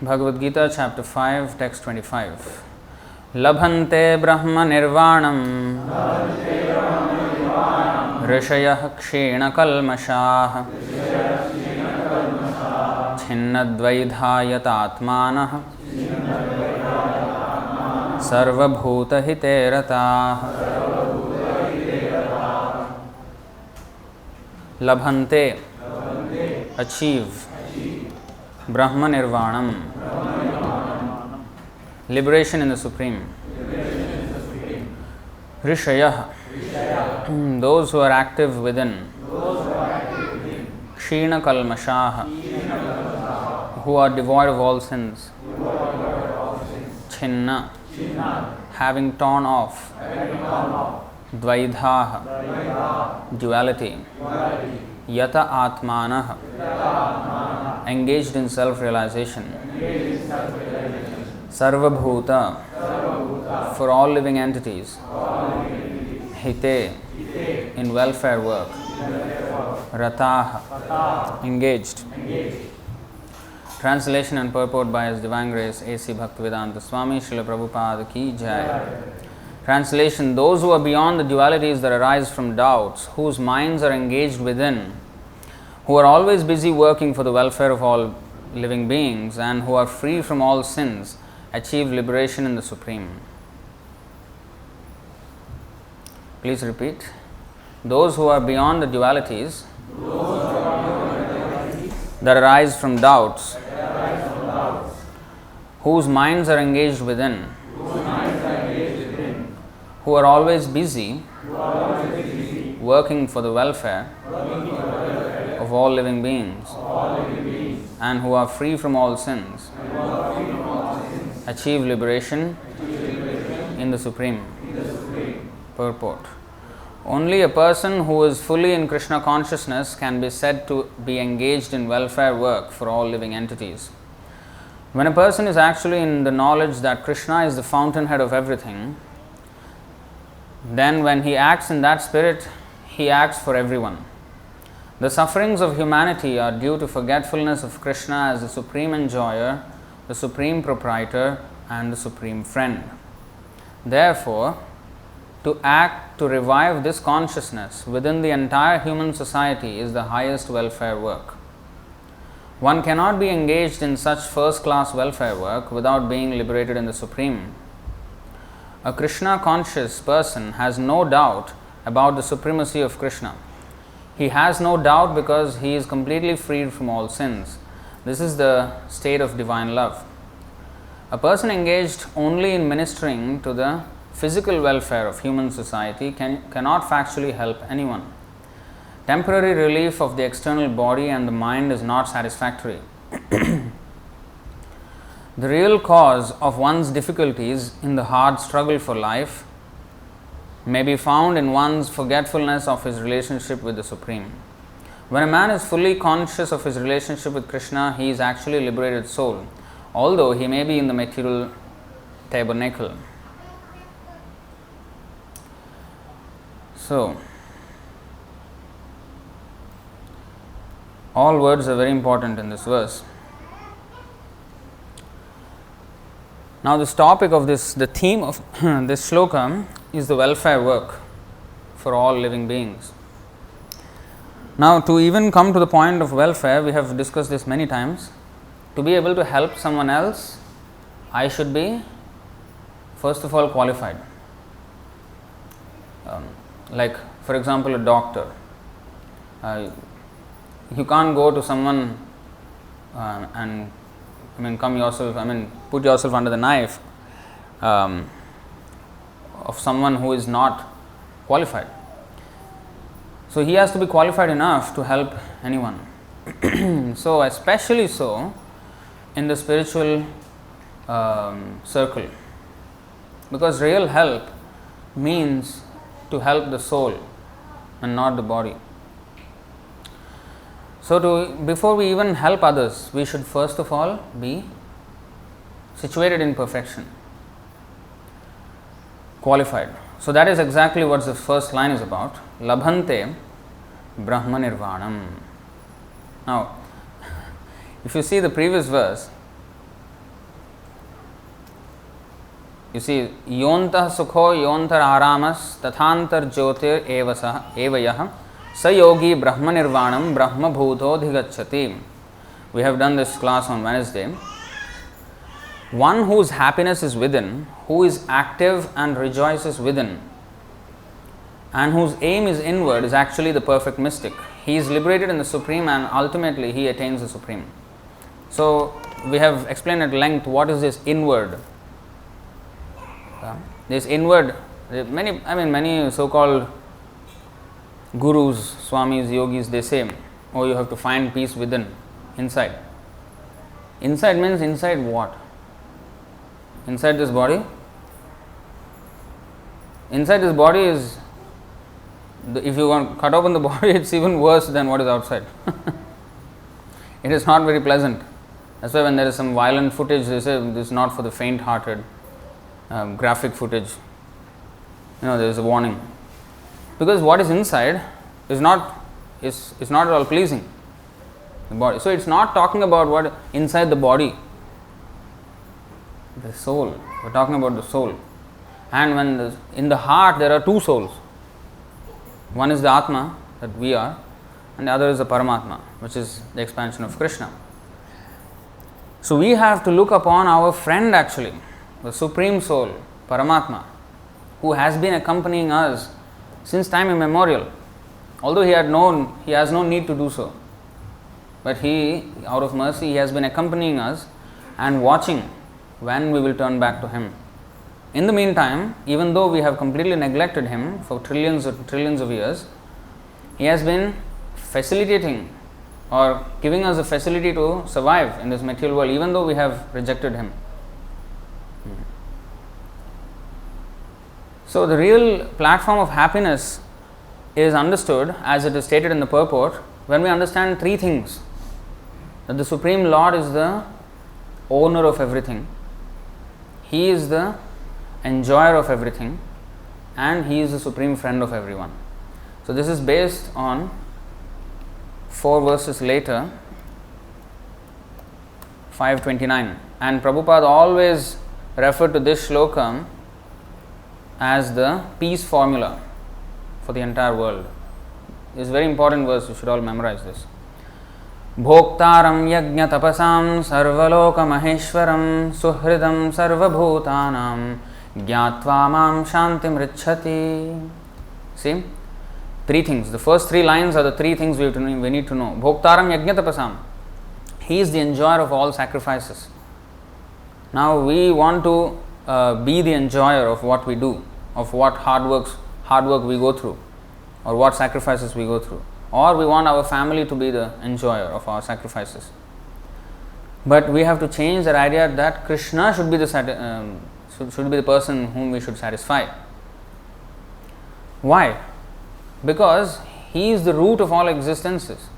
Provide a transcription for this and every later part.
Bhagavad Gita, chapter 5, text 25. Labhante Brahma Nirvanam Rishayah Kshena Kalmashah Chinnadvaidhayatatmanah Sarvabhuta Hiteratah. Labhante, achieve. Brahma Nirvanam, liberation in the Supreme. Rishayah, those who are active within. Kshena Kalmashah, who are devoid of all sins. Chinna, having torn off. Dvaidha, duality. Yata Atmanah, engaged in self-realization. Sarvabhuta, for all living entities. Hite, in welfare work. Ratah, engaged. Translation and purport by His Divine Grace A.C. Bhaktivedanta Swami Srila Prabhupada Ki Jai. Translation: those who are beyond the dualities that arise from doubts, whose minds are engaged within, who are always busy working for the welfare of all living beings, and who are free from all sins, achieve liberation in the Supreme. Please repeat. Those who are beyond the dualities that arise from doubts, whose minds are engaged within, who are always busy working for the welfare of all living beings, and who are free from all sins, achieve liberation in the Supreme. Purport: only a person who is fully in Krishna consciousness can be said to be engaged in welfare work for all living entities. When a person is actually in the knowledge that Krishna is the fountainhead of everything, then when he acts in that spirit, he acts for everyone. The sufferings of humanity are due to forgetfulness of Krishna as the supreme enjoyer, the supreme proprietor, and the supreme friend. Therefore, to act to revive this consciousness within the entire human society is the highest welfare work. One cannot be engaged in such first-class welfare work without being liberated in the Supreme. A Krishna-conscious person has no doubt about the supremacy of Krishna. He has no doubt because he is completely freed from all sins. This is the state of divine love. A person engaged only in ministering to the physical welfare of human society cannot factually help anyone. Temporary relief of the external body and the mind is not satisfactory. The real cause of one's difficulties in the hard struggle for life may be found in one's forgetfulness of his relationship with the Supreme. When a man is fully conscious of his relationship with Krishna, he is actually a liberated soul, although he may be in the material tabernacle. So, all words are very important in this verse. Now, this topic of the theme of this shloka is the welfare work for all living beings. Now, to even come to the point of welfare, we have discussed this many times. To be able to help someone else, I should be, first of all, qualified. Like, for example, a doctor. You can't go to someone and put yourself under the knife of someone who is not qualified. So he has to be qualified enough to help anyone. So especially so in the spiritual circle, because real help means to help the soul and not the body. So before we even help others, we should first of all be situated in perfection, qualified. So that is exactly what the first line is about. Labhante Brahma Nirvanam. Now, if you see the previous verse, You see, yontah sukho yontar aramas tathantar jyotir evayah sa yogi brahma nirvanam brahma bhuto dhigacchati. We have done this class on Wednesday. One whose happiness is within, who is active and rejoices within, and whose aim is inward, is actually the perfect mystic. He is liberated in the Supreme and ultimately he attains the Supreme. So, we have explained at length what is this inward. This inward, many so-called gurus, swamis, yogis, they say, oh, you have to find peace within, inside. Inside means inside what? Inside this body? Inside this body is, if you want to cut open the body, it's even worse than what is outside. It is not very pleasant. That's why when there is some violent footage, they say this is not for the faint-hearted, graphic footage. There is a warning. Because what is inside is not at all pleasing. The body. So it's not talking about what inside the body. The soul. We're talking about the soul. And when in the heart there are two souls. One is the Atma, that we are, and the other is the Paramatma, which is the expansion of Krishna. So we have to look upon our friend actually, the Supreme Soul, Paramatma, who has been accompanying us since time immemorial. Although he has no need to do so. But he, out of mercy, he has been accompanying us and watching when we will turn back to him. In the meantime, even though we have completely neglected him for trillions of years, he has been facilitating or giving us a facility to survive in this material world, even though we have rejected him. So the real platform of happiness is understood as it is stated in the purport when we understand three things. That the Supreme Lord is the owner of everything. He is the enjoyer of everything, and he is the supreme friend of everyone. So this is based on 4 verses later, 529, and Prabhupada always referred to this shloka as the peace formula for the entire world. It's a very important verse, you should all memorize this. Bhoktaram yajna tapasam sarvaloka maheshwaram suhridam sarvabhutanam Gyatva mam shantim richati. See? 3 things. The first 3 lines are the 3 things we need to know. Bhoktaram yajnatapasam. He is the enjoyer of all sacrifices. Now we want to be the enjoyer of what we do, of what hard work we go through, or what sacrifices we go through. Or we want our family to be the enjoyer of our sacrifices. But we have to change that idea that Krishna should be the person whom we should satisfy. Why? Because he is the root of all existences.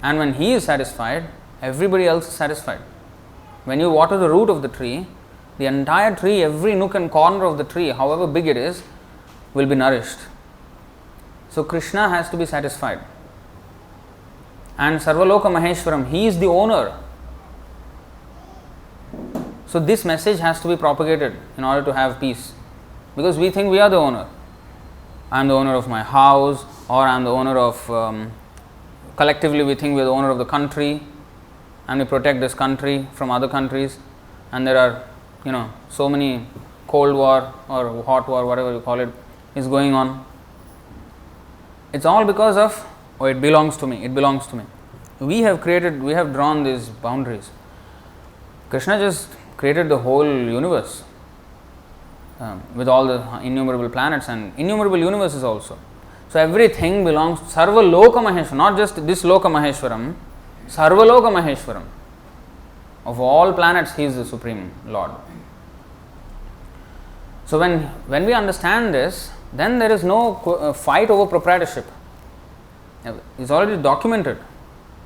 And when he is satisfied, everybody else is satisfied. When you water the root of the tree, the entire tree, every nook and corner of the tree, however big it is, will be nourished. So Krishna has to be satisfied. And Sarvaloka Maheshwaram, he is the owner. So this message has to be propagated in order to have peace. Because we think we are the owner. I am the owner of my house, or I am the owner of, collectively we think we are the owner of the country, and we protect this country from other countries. And there are, so many cold war or hot war, whatever you call it, is going on. It's all because of, it belongs to me, it belongs to me. We have drawn these boundaries. Krishna just created the whole universe with all the innumerable planets and innumerable universes also. So everything belongs to Sarva Loka Maheshwaram, not just this Loka Maheshwaram, Sarva Loka Maheshwaram. Of all planets, he is the Supreme Lord. So when we understand this, then there is no fight over proprietorship. It's already documented.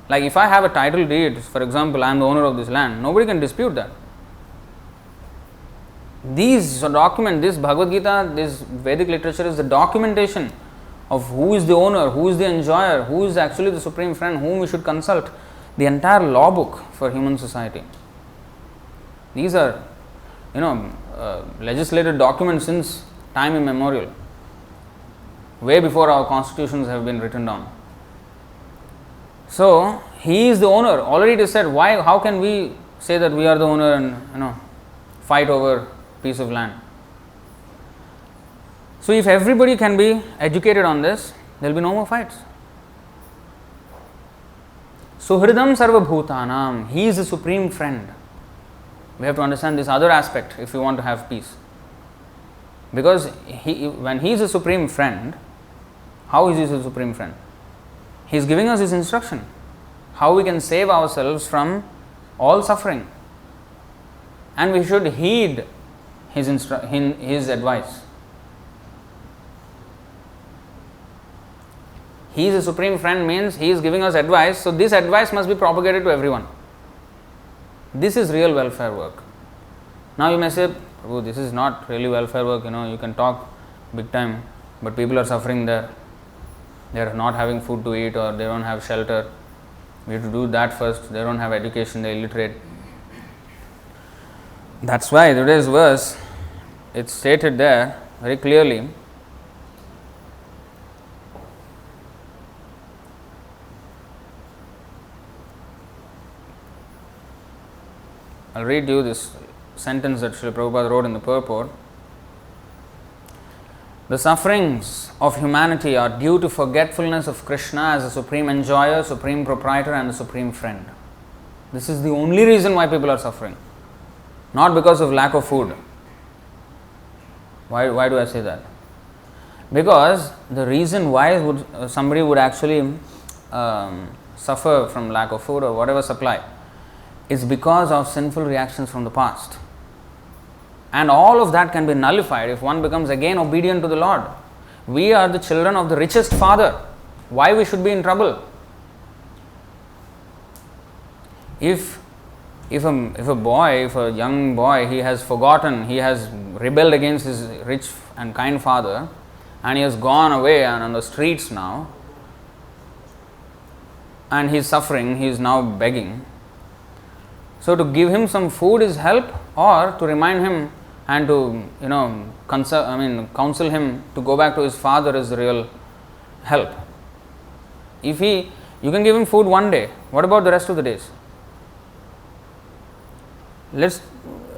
Like if I have a title deed, for example, I am the owner of this land, nobody can dispute that. This Bhagavad Gita, this Vedic literature is the documentation of who is the owner, who is the enjoyer, who is actually the supreme friend, whom we should consult. The entire law book for human society. These are, legislated document since time immemorial, way before our constitutions have been written down. So he is the owner. Already it is said. Why? How can we say that we are the owner and fight over piece of land? So if everybody can be educated on this, there will be no more fights. Suhridam sarva bhutanam. He is the supreme friend. We have to understand this other aspect if we want to have peace. Because when he is a supreme friend, how is he a supreme friend? He is giving us his instruction. How we can save ourselves from all suffering. And we should heed his advice. He is a supreme friend means he is giving us advice, so this advice must be propagated to everyone. This is real welfare work. Now you may say, oh, this is not really welfare work, you can talk big time, but people are suffering there. They are not having food to eat or they don't have shelter. We have to do that first. They don't have education, they are illiterate. That's why today's verse, it's stated there very clearly. I'll read you this sentence that Srila Prabhupada wrote in the purport. The sufferings of humanity are due to forgetfulness of Krishna as the supreme enjoyer, supreme proprietor and the supreme friend. This is the only reason why people are suffering. Not because of lack of food. Why do I say that? Because the reason why somebody would actually suffer from lack of food or whatever supply is because of sinful reactions from the past. And all of that can be nullified if one becomes again obedient to the Lord. We are the children of the richest Father. Why we should be in trouble? If a young boy, he has forgotten, he has rebelled against his rich and kind father, and he has gone away and on the streets now, and he is suffering, he is now begging. So to give him some food is help, or to remind him and to counsel him to go back to his father is the real help. You can give him food one day, what about the rest of the days? Let's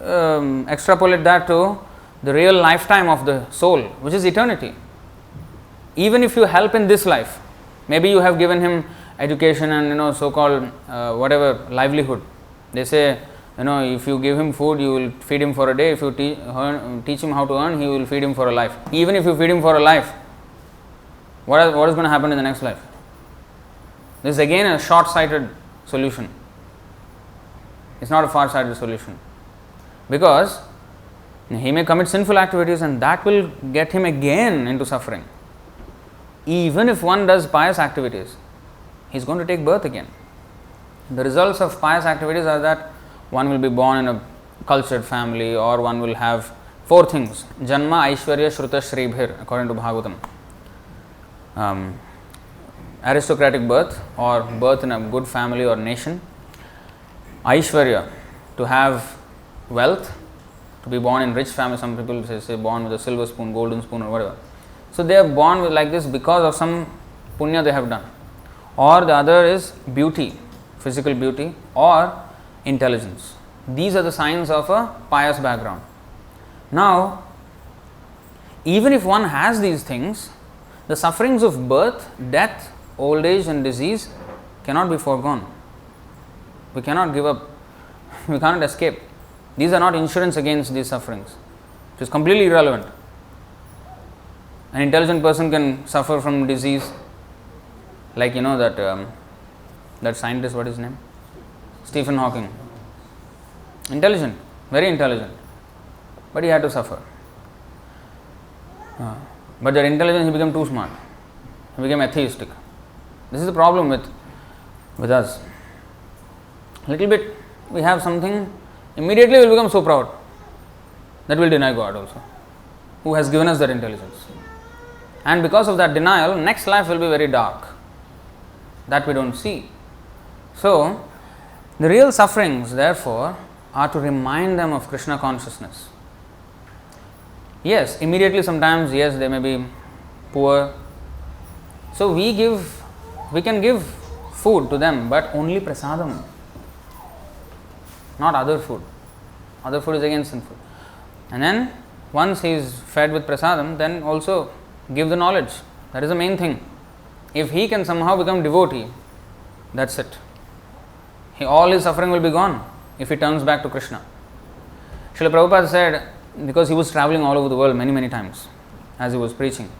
extrapolate that to the real lifetime of the soul, which is eternity. Even if you help in this life, maybe you have given him education and so-called whatever livelihood. They say, if you give him food, you will feed him for a day. If you teach him how to earn, he will feed him for a life. Even if you feed him for a life, what is going to happen in the next life? This is again a short-sighted solution. It's not a far-sighted solution. Because he may commit sinful activities and that will get him again into suffering. Even if one does pious activities, he is going to take birth again. The results of pious activities are that one will be born in a cultured family, or one will have 4 things. Janma, Aishwarya, Shruta, Shribhir, according to Bhagavatam. Aristocratic birth, or birth in a good family or nation. Aishwarya, to have wealth, to be born in rich family. Some people say born with a silver spoon, golden spoon or whatever. So they are born like this because of some punya they have done. Or the other is beauty, physical beauty, or intelligence. These are the signs of a pious background. Now, even if one has these things, the sufferings of birth, death, old age and disease cannot be foregone. We cannot give up. We cannot escape. These are not insurance against these sufferings. It is completely irrelevant. An intelligent person can suffer from disease, like that scientist, what is his name? Stephen Hawking. Intelligent, very intelligent, but he had to suffer. But that intelligence, he became too smart. He became atheistic. This is the problem with us. Little bit we have something, immediately we will become so proud that we will deny God also, who has given us that intelligence. And because of that denial, next life will be very dark. That we don't see. So, the real sufferings, therefore, are to remind them of Krishna consciousness. Yes, immediately sometimes, yes, they may be poor. So we can give food to them, but only prasadam, not other food. Other food is again sinful. And then once he is fed with prasadam, then also give the knowledge. That is the main thing. If he can somehow become devotee, that's it. All his suffering will be gone if he turns back to Krishna. Srila Prabhupada said, because he was traveling all over the world many times as he was preaching,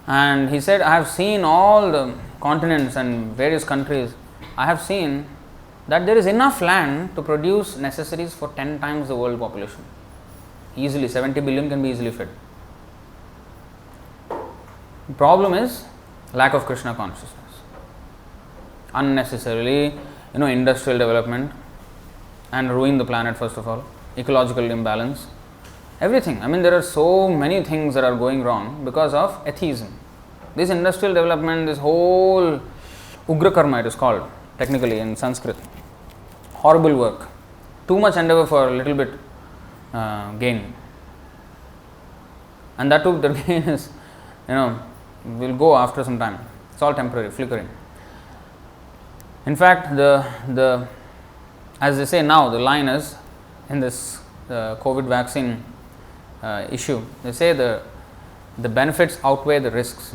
and he said, I have seen all the continents and various countries. I have seen that there is enough land to produce necessaries for 10 times the world population. Easily, 70 billion can be easily fed. The problem is lack of Krishna consciousness. Unnecessarily, industrial development and ruin the planet first of all, ecological imbalance, everything. There are so many things that are going wrong because of atheism. This industrial development, this whole Ugra Karma it is called technically in Sanskrit. Horrible work. Too much endeavor for a little bit gain. And that too, the gain is, will go after some time. It's all temporary, flickering. In fact, the as they say now, the line is in this COVID vaccine issue. They say the benefits outweigh the risks.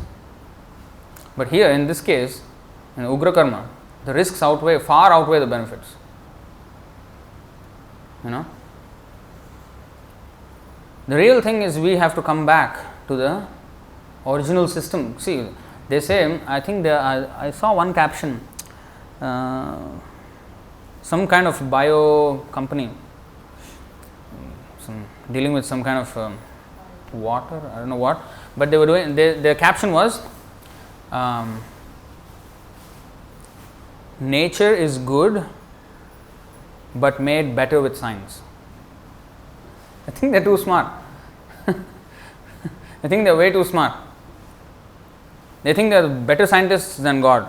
But here, in this case, in Ugra Karma, the risks far outweigh the benefits. The real thing is we have to come back to the original system. See, they say, I think I saw one caption, some kind of bio company, dealing with some kind of water, I don't know what, but they were doing, their caption was, nature is good but made better with science. I think they're too smart. I think they're way too smart. They think they're better scientists than God.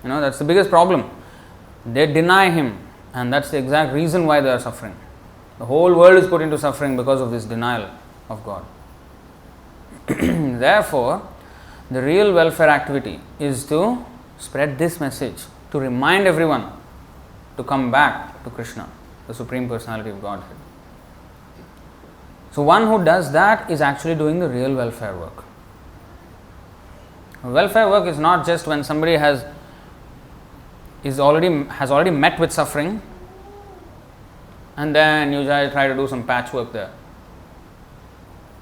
That's the biggest problem. They deny Him, and that's the exact reason why they are suffering. The whole world is put into suffering because of this denial of God. Therefore, the real welfare activity is to spread this message, to remind everyone to come back to Krishna, the Supreme Personality of Godhead. So one who does that is actually doing the real welfare work. Welfare work is not just when somebody has already met with suffering and then you try to do some patchwork there.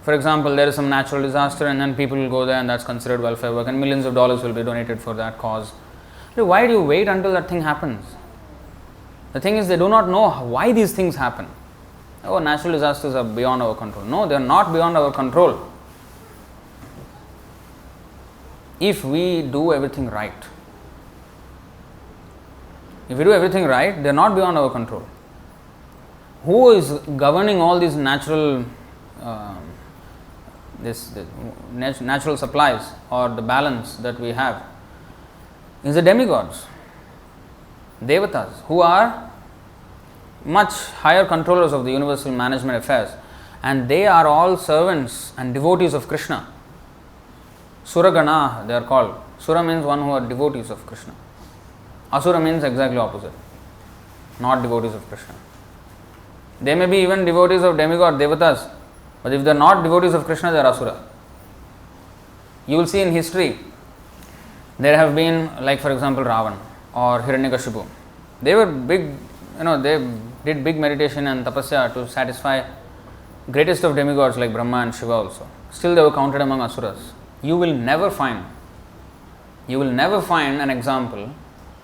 For example, there is some natural disaster and then people will go there and that's considered welfare work and millions of dollars will be donated for that cause. So why do you wait until that thing happens? The thing is, they do not know why these things happen. Oh, natural disasters are beyond our control. No, they are not beyond our control. If we do everything right. If we do everything right, they are not beyond our control. Who is governing all these natural natural supplies or the balance that we have? Is the demigods, devatas, who are much higher controllers of the universal management affairs, and they are all servants and devotees of Krishna. Suragana they are called. Sura means one who are devotees of Krishna. Asura means exactly opposite, not devotees of Krishna. They may be even devotees of demigod, devatas, but if they are not devotees of Krishna, they are asura. You will see in history, there have been, like for example, Ravan or Hiranyakashipu. They were big, they did big meditation and tapasya to satisfy greatest of demigods like Brahma and Shiva also. Still they were counted among asuras. You will never find an example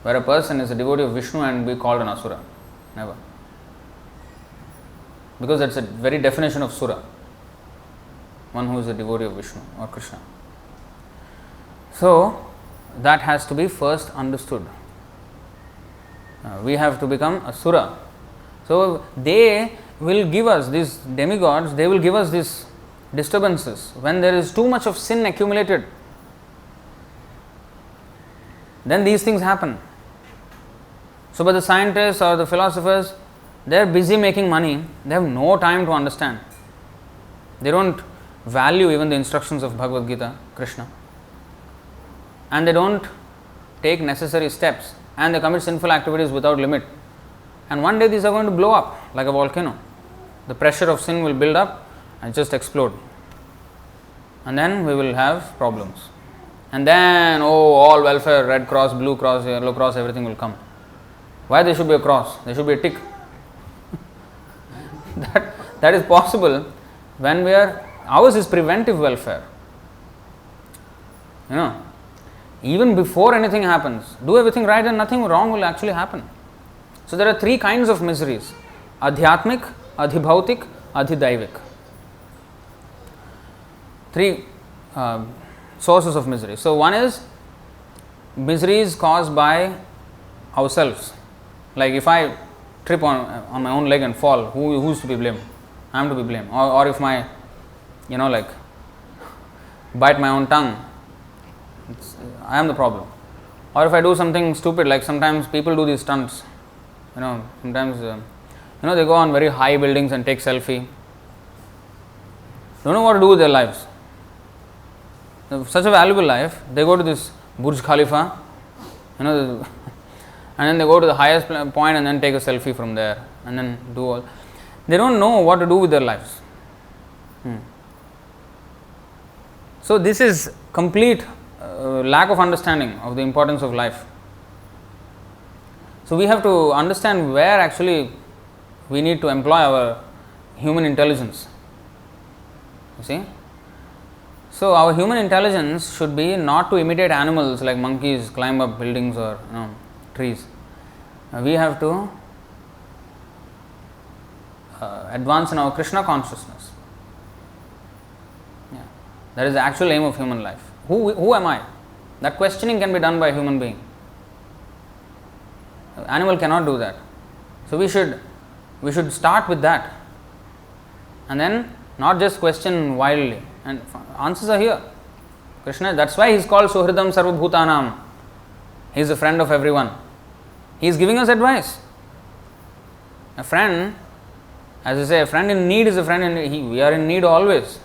where a person is a devotee of Vishnu and be called an asura. Never. Because that's the very definition of sura. One who is a devotee of Vishnu or Krishna. So, that has to be first understood. We have to become asura. So, they will give us, these demigods, they will give us these disturbances when there is too much of sin accumulated. Then these things happen. So, but the scientists or the philosophers, they are busy making money, they have no time to understand. They don't value even the instructions of Bhagavad Gita, Krishna. And they don't take necessary steps, and they commit sinful activities without limit. And one day these are going to blow up like a volcano. The pressure of sin will build up and just explode. And then we will have problems. And then, all welfare, Red Cross, Blue Cross, Yellow Cross, everything will come. Why there should be a cross? There should be a tick. that is possible when ours is preventive welfare. Even before anything happens, do everything right and nothing wrong will actually happen. So there are three kinds of miseries: adhyatmik, adhibhautik, adhidaivik. Three sources of misery. So one is miseries caused by ourselves. Like if I trip on my own leg and fall, who's to be blamed? I am to be blamed. Or if my, bite my own tongue, I am the problem. Or if I do something stupid, like sometimes people do these stunts. Sometimes they go on very high buildings and take selfie. Don't know what to do with their lives. Such a valuable life. They go to this Burj Khalifa, and then they go to the highest point and then take a selfie from there and then do all. They don't know what to do with their lives. So this is complete lack of understanding of the importance of life. So we have to understand where actually we need to employ our human intelligence. You see? So our human intelligence should be not to imitate animals like monkeys climb up buildings or trees. We have to advance in our Krishna consciousness. That is the actual aim of human life. Who am I? That questioning can be done by a human being. Animal cannot do that. So we should start with that, and then not just question wildly. And answers are here. Krishna, that's why he is called Suhridam Sarvabhutanam. He is a friend of everyone. He is giving us advice. A friend, as I say, a friend in need is a friend we are in need always.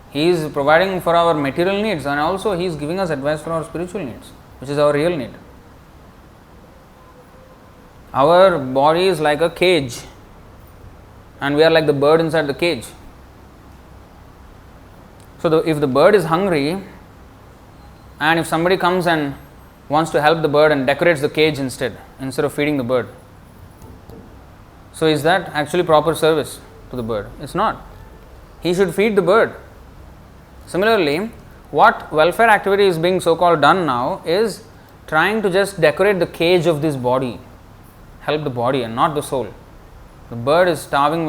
He is providing for our material needs, and also he is giving us advice for our spiritual needs, which is our real need. Our body is like a cage, and we are like the bird inside the cage. So if the bird is hungry, and if somebody comes and wants to help the bird and decorates the cage instead of feeding the bird, so is that actually proper service to the bird? It's not. He should feed the bird. Similarly, what welfare activity is being so-called done now is trying to just decorate the cage of this body, help the body and not the soul. The bird is starving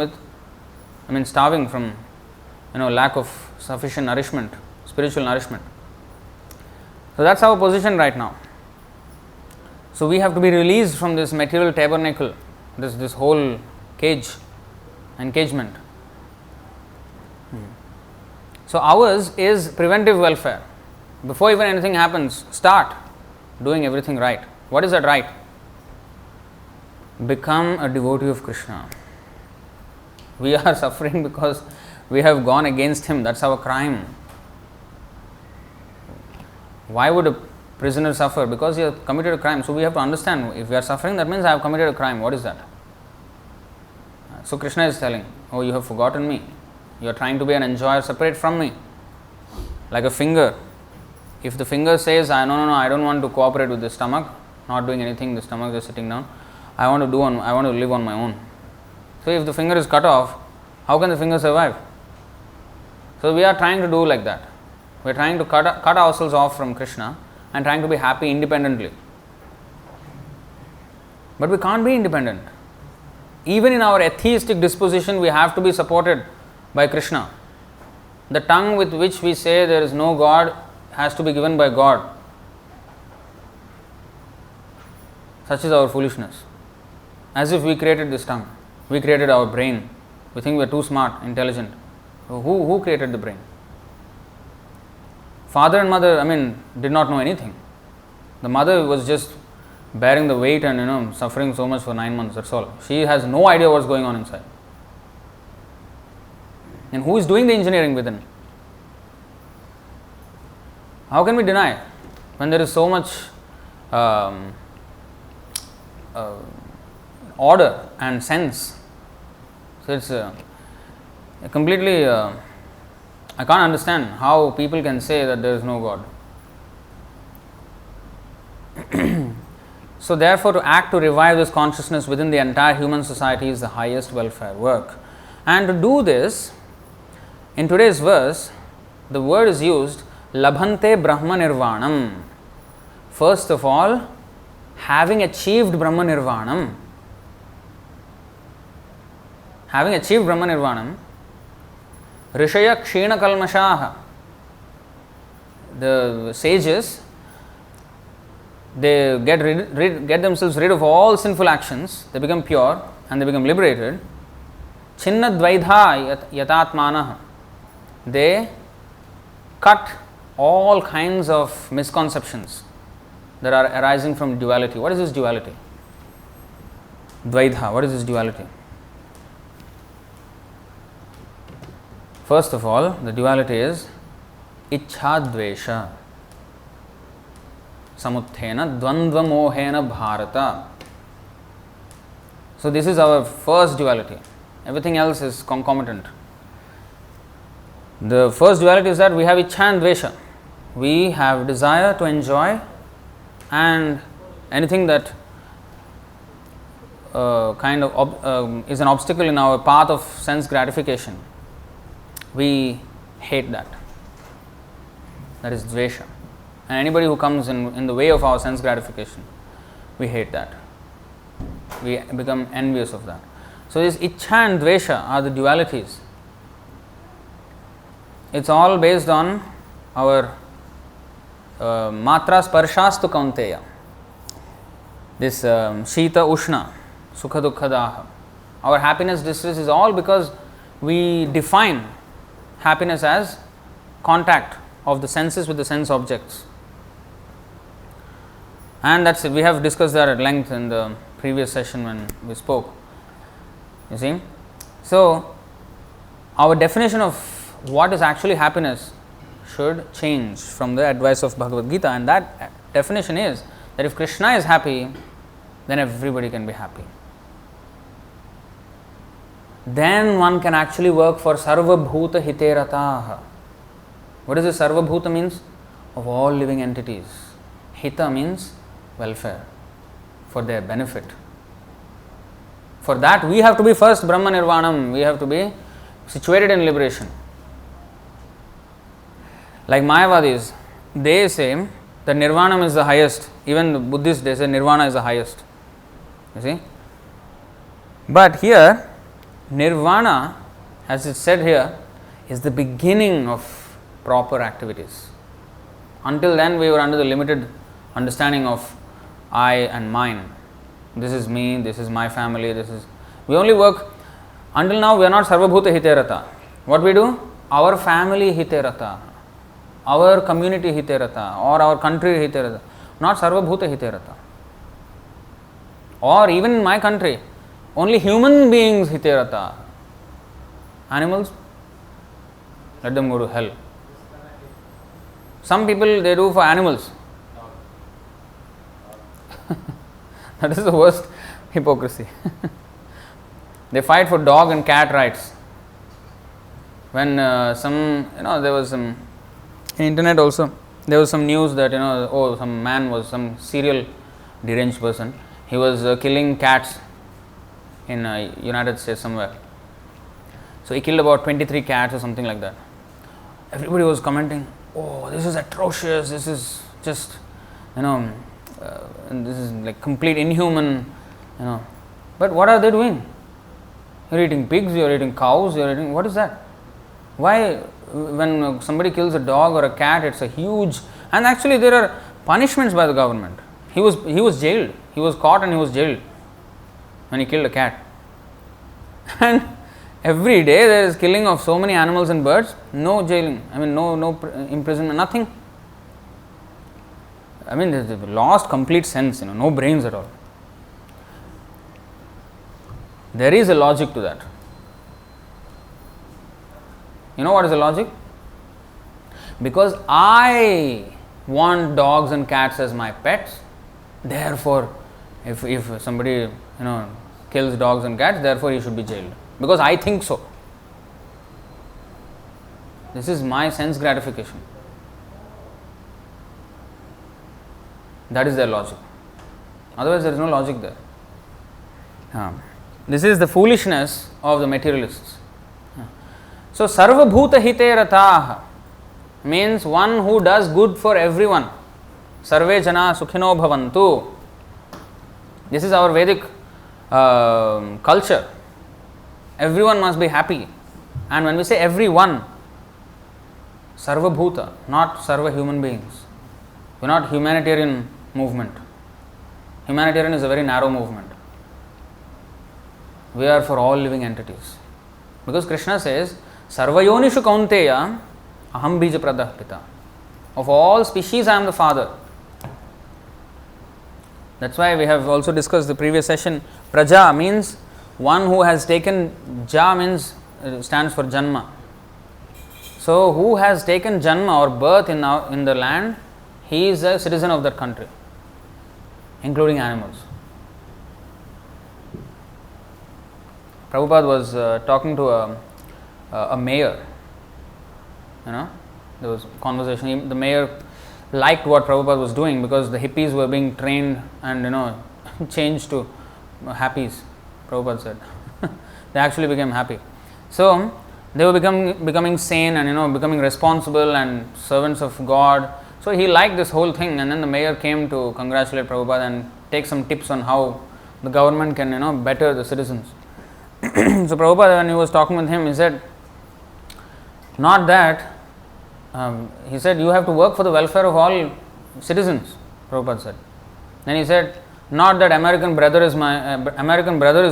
from lack of sufficient nourishment, spiritual nourishment. So that's our position right now. So we have to be released from this material tabernacle, this whole cage, encagement. So ours is preventive welfare. Before even anything happens, start doing everything right. What is that right? Become a devotee of Krishna. We are suffering because we have gone against him. That's our crime. Why would a prisoner suffer? Because he has committed a crime. So we have to understand, if we are suffering, that means I have committed a crime. What is that? So Krishna is telling, you have forgotten me. You are trying to be an enjoyer separate from me. Like a finger. If the finger says, no, I don't want to cooperate with the stomach, not doing anything, the stomach is sitting down, I want to live on my own. So if the finger is cut off, how can the finger survive? So we are trying to do like that. We are trying to cut ourselves off from Krishna and trying to be happy independently. But we can't be independent. Even in our atheistic disposition, we have to be supported by Krishna. The tongue with which we say there is no God has to be given by God. Such is our foolishness. As if we created this tongue. We created our brain. We think we are too smart, intelligent. Who created the brain? Father and mother, did not know anything. The mother was just bearing the weight and suffering so much for 9 months, that's all. She has no idea what's going on inside. And who is doing the engineering within? How can we deny when there is so much order and sense? So it's completely, I can't understand how people can say that there is no God. So therefore, to act to revive this consciousness within the entire human society is the highest welfare work. And to do this, in today's verse, the word is used, labhante brahma nirvanam. First of all, having achieved brahma nirvanam. Having achieved brahma nirvanam, rishaya kshina kalmashaha. The sages, they get themselves rid of all sinful actions, they become pure and they become liberated. Chinna dvaidha yatatmanah. They cut all kinds of misconceptions that are arising from duality. What is this duality? Dvaidha, what is this duality? First of all, the duality is ichha dvesha samuthena dvandva mohena bharata. So this is our first duality. Everything else is concomitant. The first duality is that we have ichha and dvesha. We have desire to enjoy, and anything that is an obstacle in our path of sense gratification, we hate that. That is dvesha. And anybody who comes in the way of our sense gratification, we hate that. We become envious of that. So this ichha and dvesha are the dualities. It's all based on our matra sparshastu kaunteya. This shita ushna, sukha dukkha daha. Our happiness distress is all because we define happiness as contact of the senses with the sense objects. And that's it. We have discussed that at length in the previous session when we spoke. You see? So, our definition of what is actually happiness should change from the advice of Bhagavad Gita, and that definition is that if Krishna is happy, then everybody can be happy. Then one can actually work for sarva bhuta hiterataha. What does this sarva bhuta means? Of all living entities. Hita means welfare, for their benefit. For that we have to be first Brahma Nirvanam, we have to be situated in liberation. Like Mayavadis, they say that Nirvanam is the highest. Even the Buddhists, they say Nirvana is the highest. You see? But here, Nirvana, as it's said here, is the beginning of proper activities. Until then, we were under the limited understanding of I and mine. This is me, this is my family, this is... We only work... Until now, we are not Sarvabhuta Hiterata. What we do? Our family Hiterata. Our community Hiterata. Or our country Hiterata. Not Sarvabhuta Hiterata. Or even in my country, only human beings Hiterata. Animals, let them go to hell. Some people, they do for animals. That is the worst hypocrisy. They fight for dog and cat rights. When there was some, in internet also, there was some news that, some man was some serial deranged person. He was killing cats in United States somewhere. So he killed about 23 cats or something like that. Everybody was commenting, oh, this is atrocious, this is just, this is like complete inhuman, But what are they doing? You're eating pigs, you're eating cows, you're eating, what is that? Why, when somebody kills a dog or a cat, it's a huge, and actually there are punishments by the government. He was jailed, he was caught and he was jailed when he killed a cat. And every day there is killing of so many animals and birds, no jailing, no imprisonment, nothing. They've lost complete sense, no brains at all. There is a logic to that. You know what is the logic? Because I want dogs and cats as my pets, therefore, if somebody kills dogs and cats, therefore he should be jailed. Because I think so. This is my sense gratification. That is their logic. Otherwise, there is no logic there. This is the foolishness of the materialists. So, sarva bhuta hite rataha means one who does good for everyone. Sarve jana sukhino bhavantu. This is our Vedic culture. Everyone must be happy. And when we say everyone, sarva bhuta, not sarva human beings. We are not humanitarian movement. Humanitarian is a very narrow movement. We are for all living entities. Because Krishna says, Sarvayonishu kaunteya aham bija pradah pita. Of all species I am the father. That's why we have also discussed the previous session. Praja means one who has taken, ja means stands for Janma. So who has taken Janma or birth in the land, he is a citizen of that country, including animals. Prabhupada was talking to a mayor. There was conversation. The mayor liked what Prabhupada was doing because the hippies were being trained and changed to happies. Prabhupada said they actually became happy. So they were becoming sane and becoming responsible and servants of God. So he liked this whole thing, and then the mayor came to congratulate Prabhupada and take some tips on how the government can better the citizens. So Prabhupada, when he was talking with him, he said, not that, he said, you have to work for the welfare of all citizens, Prabhupada said. Then he said, not that American brother is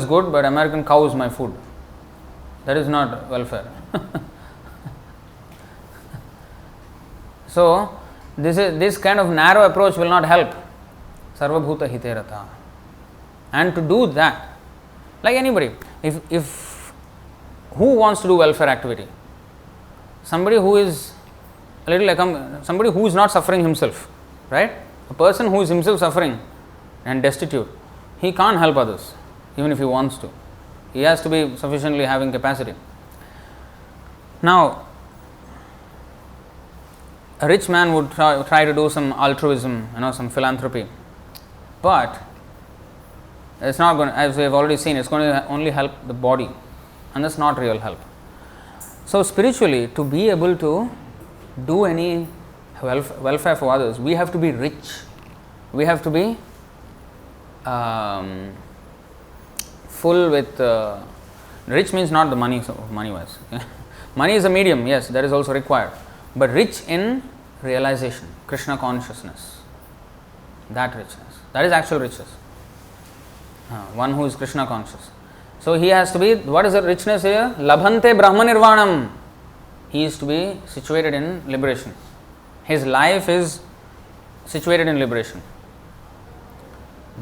good, but American cow is my food. That is not welfare. So this kind of narrow approach will not help. Sarva bhuta hite rata. And to do that, like anybody, if who wants to do welfare activity? Somebody who is a little like somebody who is not suffering himself, right? A person who is himself suffering and destitute, he can't help others, even if he wants to. He has to be sufficiently having capacity. Now, a rich man would try to do some altruism, some philanthropy, but it's not going to, as we have already seen, it's going to only help the body, and that's not real help. So spiritually, to be able to do any welfare for others, we have to be rich. We have to be full with rich means not the money wise. Money is a medium, yes, that is also required, but rich in realization, Krishna consciousness, that richness, that is actual riches. One who is Krishna conscious. So he has to be, what is the richness here? Labhante Brahma Nirvanam. He is to be situated in liberation. His life is situated in liberation.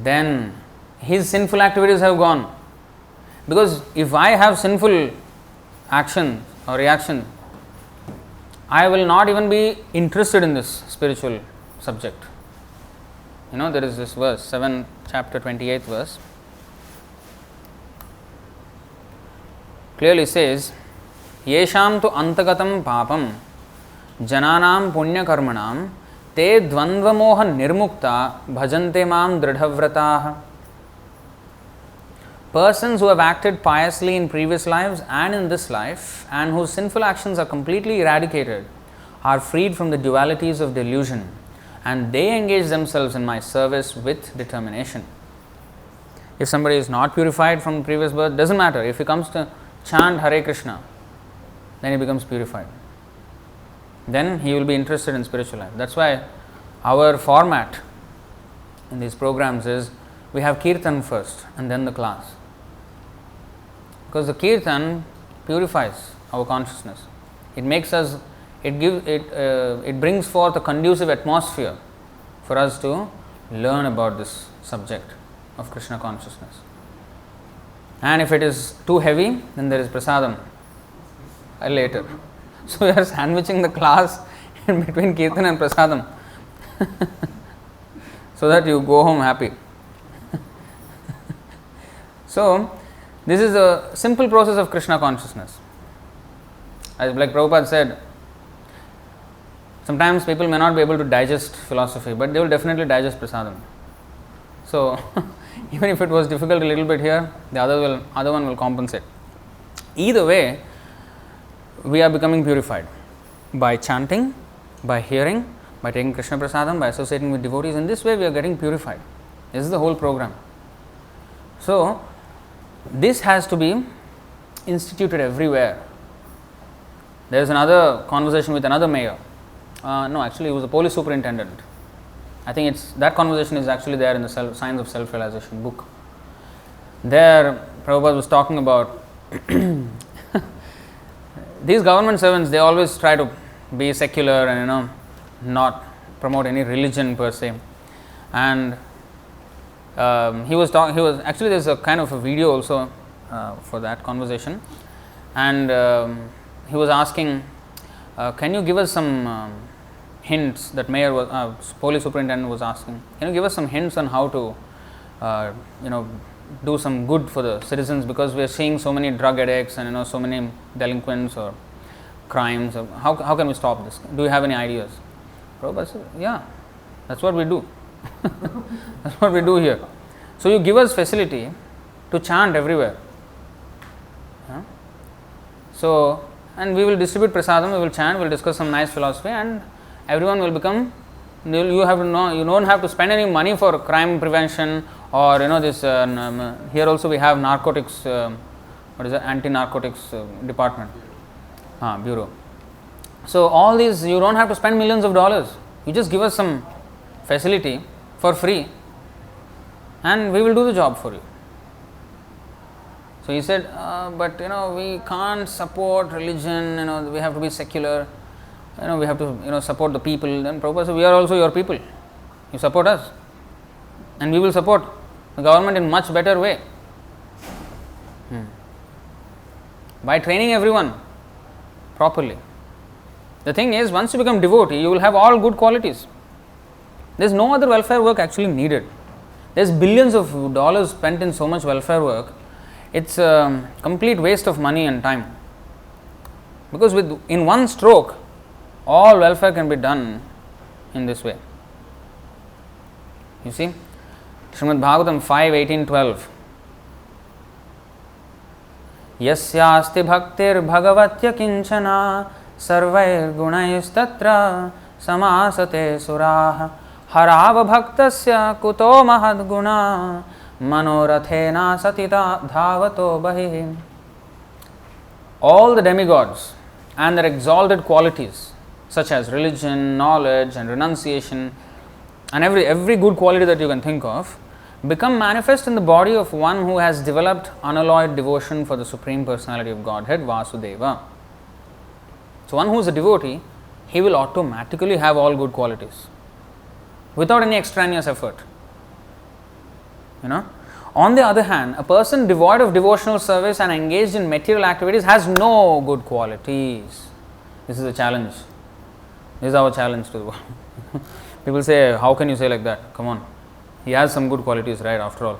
Then his sinful activities have gone. Because if I have sinful action or reaction, I will not even be interested in this spiritual subject. There is this verse, 7 chapter 28th verse. Clearly says, Yesham tu antagatam papam jananam punya karmanam te dvandva moha nirmukta bhajante mam dridhavrataha. Persons who have acted piously in previous lives and in this life, and whose sinful actions are completely eradicated, are freed from the dualities of delusion, and they engage themselves in my service with determination. If somebody is not purified from previous birth, doesn't matter. If he comes to chant Hare Krishna, then he becomes purified. Then he will be interested in spiritual life. That's why our format in these programs is we have Kirtan first and then the class. Because the Kirtan purifies our consciousness. It makes us, it brings forth a conducive atmosphere for us to learn about this subject of Krishna consciousness. And if it is too heavy, then there is prasadam later. So we are sandwiching the class in between Kirtan and Prasadam so that you go home happy. So this is a simple process of Krishna consciousness. As like Prabhupada said, sometimes people may not be able to digest philosophy, but they will definitely digest Prasadam. So even if it was difficult a little bit here, the other one will compensate. Either way, we are becoming purified by chanting, by hearing, by taking Krishna Prasadam, by associating with devotees. In this way, we are getting purified. This is the whole program. So this has to be instituted everywhere. There is another conversation with another mayor. No, actually, he was a police superintendent. I think that conversation is actually there in the Science of Self-Realization book. There, Prabhupada was talking about these government servants. They always try to be secular and not promote any religion per se. And he was actually, there's a kind of a video also for that conversation, and he was asking, can you give us some hints? That mayor was police superintendent was asking, can you give us some hints on how to do some good for the citizens, because we are seeing so many drug addicts and so many delinquents or crimes. How can we stop this? Do you have any ideas? Prabhupada said, yeah, that's what we do. That's what we do here. So you give us facility to chant everywhere. So, and we will distribute prasadam, we will chant, we will discuss some nice philosophy, and everyone will become, you have to know, you don't have to spend any money for crime prevention or this, here also we have narcotics, what is it, anti-narcotics department, bureau. So all these, you don't have to spend millions of dollars, you just give us some facility for free and we will do the job for you. So he said, but we can't support religion, we have to be secular, we have to support the people. Then Prabhupada said, we are also your people, you support us and we will support the government in much better way. By training everyone properly. The thing is, once you become devotee, you will have all good qualities. There is no other welfare work actually needed. There is billions of dollars spent in so much welfare work. It's a complete waste of money and time. Because in one stroke, all welfare can be done in this way. You see, Srimad Bhagavatam 5:18-12. Yasyasti bhaktir bhagavatya kinchana sarvair gunaistatra samasate suraha harava bhaktasya kuto mahad guna manorathena satita dhavato bahi. All the demigods and their exalted qualities such as religion, knowledge and renunciation and every good quality that you can think of become manifest in the body of one who has developed unalloyed devotion for the Supreme Personality of Godhead, Vasudeva. So one who is a devotee, he will automatically have all good qualities without any extraneous effort. On the other hand, a person devoid of devotional service and engaged in material activities has no good qualities. This is a challenge. This is our challenge to the world. People say, how can you say like that? Come on. He has some good qualities, right, after all.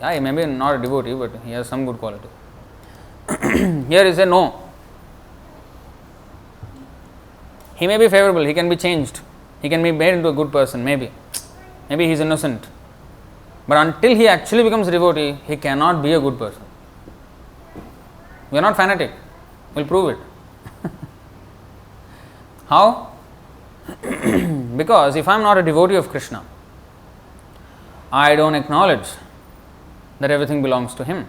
Yeah, he may be not a devotee, but he has some good qualities. Here he said, no. He may be favorable, he can be changed. He can be made into a good person, maybe. Maybe he is innocent. But until he actually becomes a devotee, he cannot be a good person. We are not fanatic. We will prove it. How? Because if I am not a devotee of Krishna, I don't acknowledge that everything belongs to him.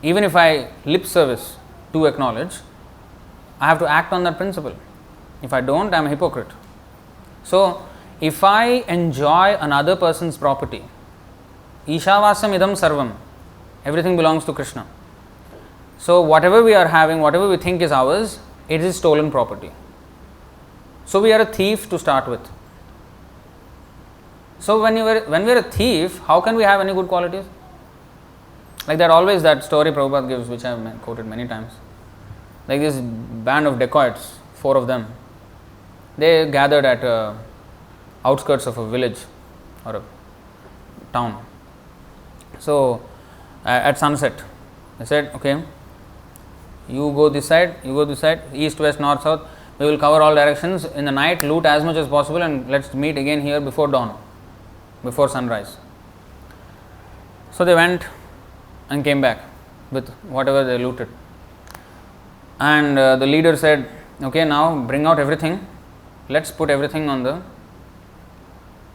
Even if I lip service to acknowledge, I have to act on that principle. If I don't, I am a hypocrite. So, if I enjoy another person's property, Ishavasam idam sarvam, everything belongs to Krishna. So, whatever we are having, whatever we think is ours, it is stolen property. So, we are a thief to start with. So, when we are a thief, how can we have any good qualities? Like that, always that story Prabhupada gives, which I have quoted many times. like this band of dacoits, 4 of them, they gathered at outskirts of a village or a town. So at sunset, they said, okay, you go this side, east, west, north, south. We will cover all directions. In the night, loot as much as possible, and let's meet again here before dawn, before sunrise. So they went and came back with whatever they looted. And the leader said, okay, now bring out everything. Let's put everything on the,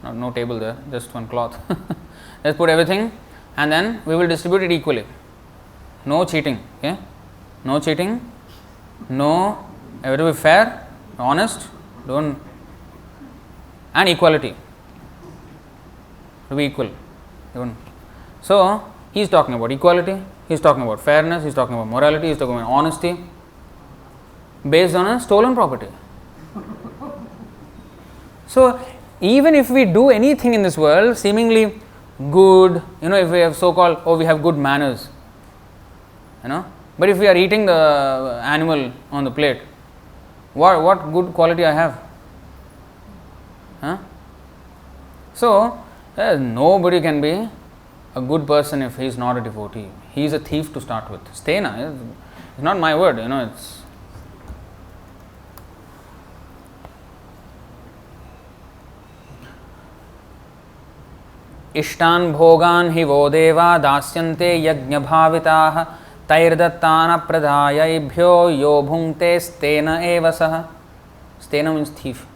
no table there, just one cloth. Let's put everything, and then we will distribute it equally. No cheating, okay? No cheating, no, have to be fair, honest, don't, and equality. To be equal. So, he is talking about equality, he is talking about fairness, he is talking about morality, he is talking about honesty, based on a stolen property. So, even if we do anything in this world, seemingly good, if we have so-called, we have good manners, but if we are eating the animal on the plate, what good quality I have? So, nobody can be a good person if he is not a devotee. He is a thief to start with. Stena, it's not my word, it's. इष्टान् भोगान् हि वो देवा दास्यन्ते यज्ञभाविताः तैर्दत्तान् प्रदायैभ्यो यो भुङ्क्ते स्तेन एव सः. Stena means thief.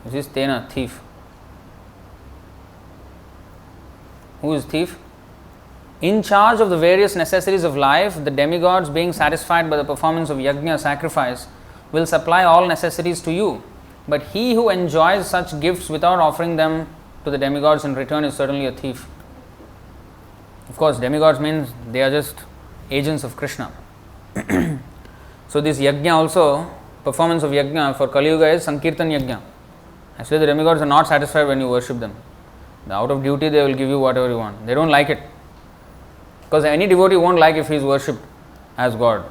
This is stena, thief. Who is thief? In charge of the various necessities of life, the demigods, being satisfied by the performance of yajna, sacrifice, will supply all necessities to you. But he who enjoys such gifts without offering them to the demigods in return is certainly a thief. Of course, demigods means they are just agents of Krishna. So this yajna also, performance of yajna for Kali Yuga is Sankirtan yajna. Actually the demigods are not satisfied when you worship them. Out of duty they will give you whatever you want. They don't like it. Because any devotee won't like if he is worshipped as God.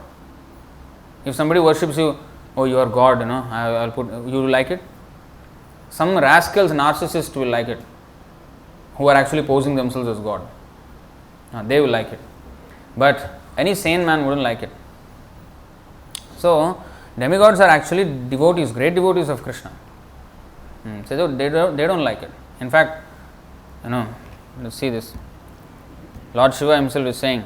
If somebody worships you, oh you are God, I'll put, you will like it? Some rascals, narcissists will like it, who are actually posing themselves as God. They will like it. But any sane man wouldn't like it. So, demigods are actually devotees, great devotees of Krishna. So they don't like it. In fact, let's see this. Lord Shiva himself is saying,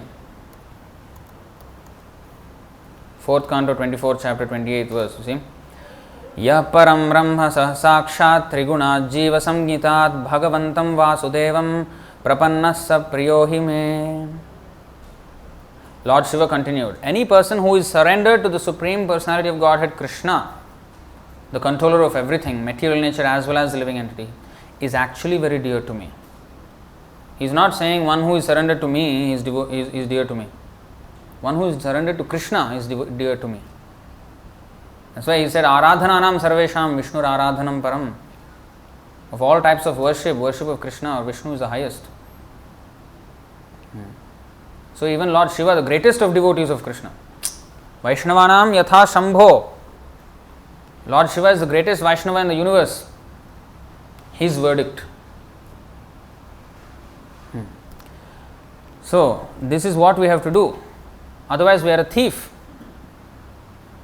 4th canto, 24th chapter, 28th verse, you see. Ya param brahma sakshat triguna jiva samgitat bhagavantam vasudevam prapannas priyohi me. Lord Shiva continued, any person who is surrendered to the Supreme Personality of Godhead Krishna, the controller of everything, material nature as well as the living entity, is actually very dear to me. He is not saying one who is surrendered to me is dear to me. One who is surrendered to Krishna is dear to me. That's why he said, Aradhananam sarvesham Vishnu aradhanam param. Of all types of worship of Krishna or Vishnu is the highest. So even Lord Shiva, the greatest of devotees of Krishna, Vaishnavanam yatha Shambho, Lord Shiva is the greatest Vaishnava in the universe. His verdict. So this is what we have to do. Otherwise we are a thief.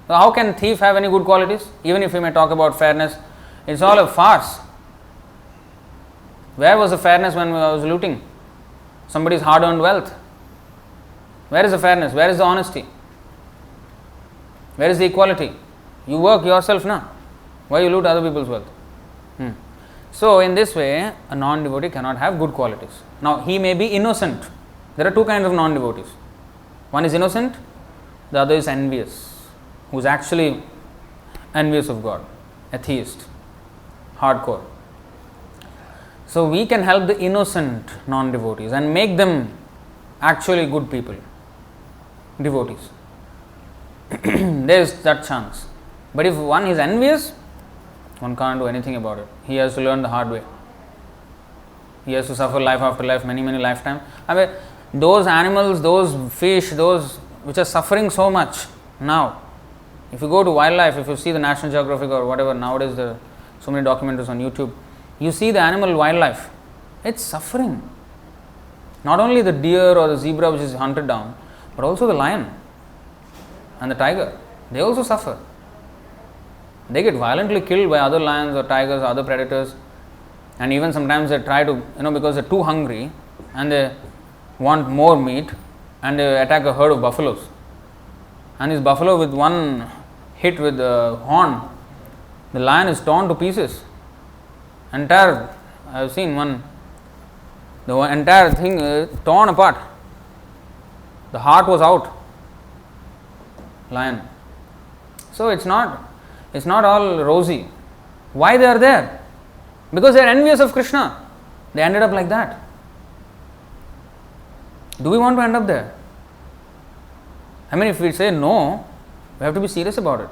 So how can a thief have any good qualities? Even if we may talk about fairness, it's all a farce. Where was the fairness when I was looting somebody's hard-earned wealth? Where is the fairness? Where is the honesty? Where is the equality? You work yourself now. Why you loot other people's wealth? So in this way, a non-devotee cannot have good qualities. Now he may be innocent. There are two kinds of non-devotees. One is innocent, the other is envious, who is actually envious of God, atheist, hardcore. So we can help the innocent non-devotees and make them actually good people, devotees. There is that chance. But if one is envious, one can't do anything about it. He has to learn the hard way. He has to suffer life after life, many lifetimes. I mean, those animals, those fish, those which are suffering so much now. If you go to wildlife, if you see the National Geographic or whatever, nowadays there are so many documentaries on YouTube, you see the animal wildlife, it's suffering. Not only the deer or the zebra which is hunted down, but also the lion and the tiger, they also suffer. They get violently killed by other lions or tigers or other predators, and even sometimes they try to, because they're too hungry and they want more meat, and they attack a herd of buffaloes. And this buffalo, with one hit with the horn, the lion is torn to pieces. I have seen the entire thing torn apart. The heart was out. Lion. So it's not all rosy. Why they are there? Because they are envious of Krishna. They ended up like that. Do we want to end up there? I mean, if we say no, we have to be serious about it.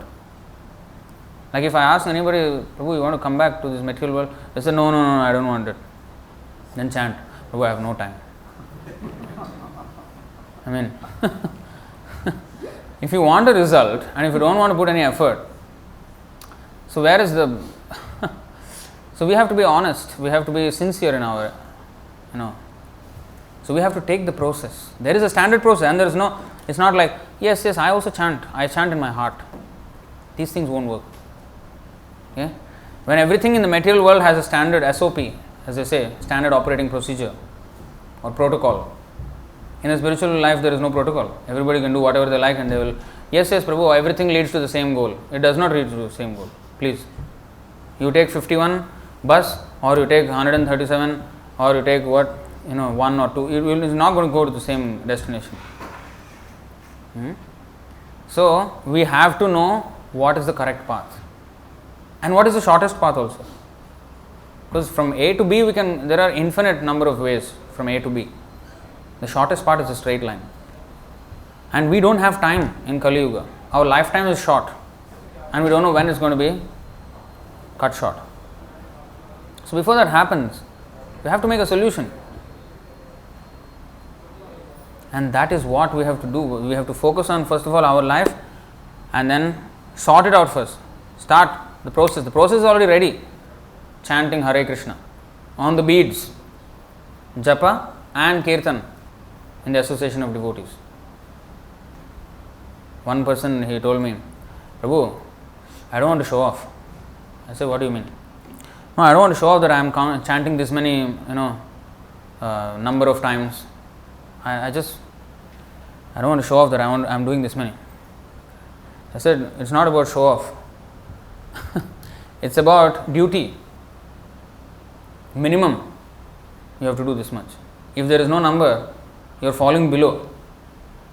Like if I ask anybody, Prabhu, you want to come back to this material world? They say, no, I don't want it. Then chant, Prabhu, I have no time. I mean, if you want a result and if you don't want to put any effort, so where is the... So we have to be honest, we have to be sincere in our, So we have to take the process. There is a standard process, and there is no, it's not like, yes, I also chant, I chant in my heart. These things won't work. Okay? When everything in the material world has a standard SOP, as they say, standard operating procedure or protocol. In a spiritual life, there is no protocol. Everybody can do whatever they like and they will, yes, Prabhu, everything leads to the same goal. It does not lead to the same goal. Please. You take 51 bus, or you take 137, or you take 1 or 2. It is not going to go to the same destination. So, we have to know what is the correct path. And what is the shortest path also. Because from A to B, there are infinite number of ways from A to B. The shortest part is a straight line. And we don't have time in Kali Yuga. Our lifetime is short. And we don't know when it's going to be cut short. So before that happens, we have to make a solution. And that is what we have to do. We have to focus on, first of all, our life, and then sort it out first. Start the process. The process is already ready. Chanting Hare Krishna on the beads, Japa and Kirtan in the association of devotees. One person, he told me, Prabhu, I don't want to show off. I said, what do you mean? No, I don't want to show off that I am chanting this many, number of times. I don't want to show off that I am doing this many. I said, it's not about show off. It's about duty. Minimum, you have to do this much. If there is no number, you are falling below.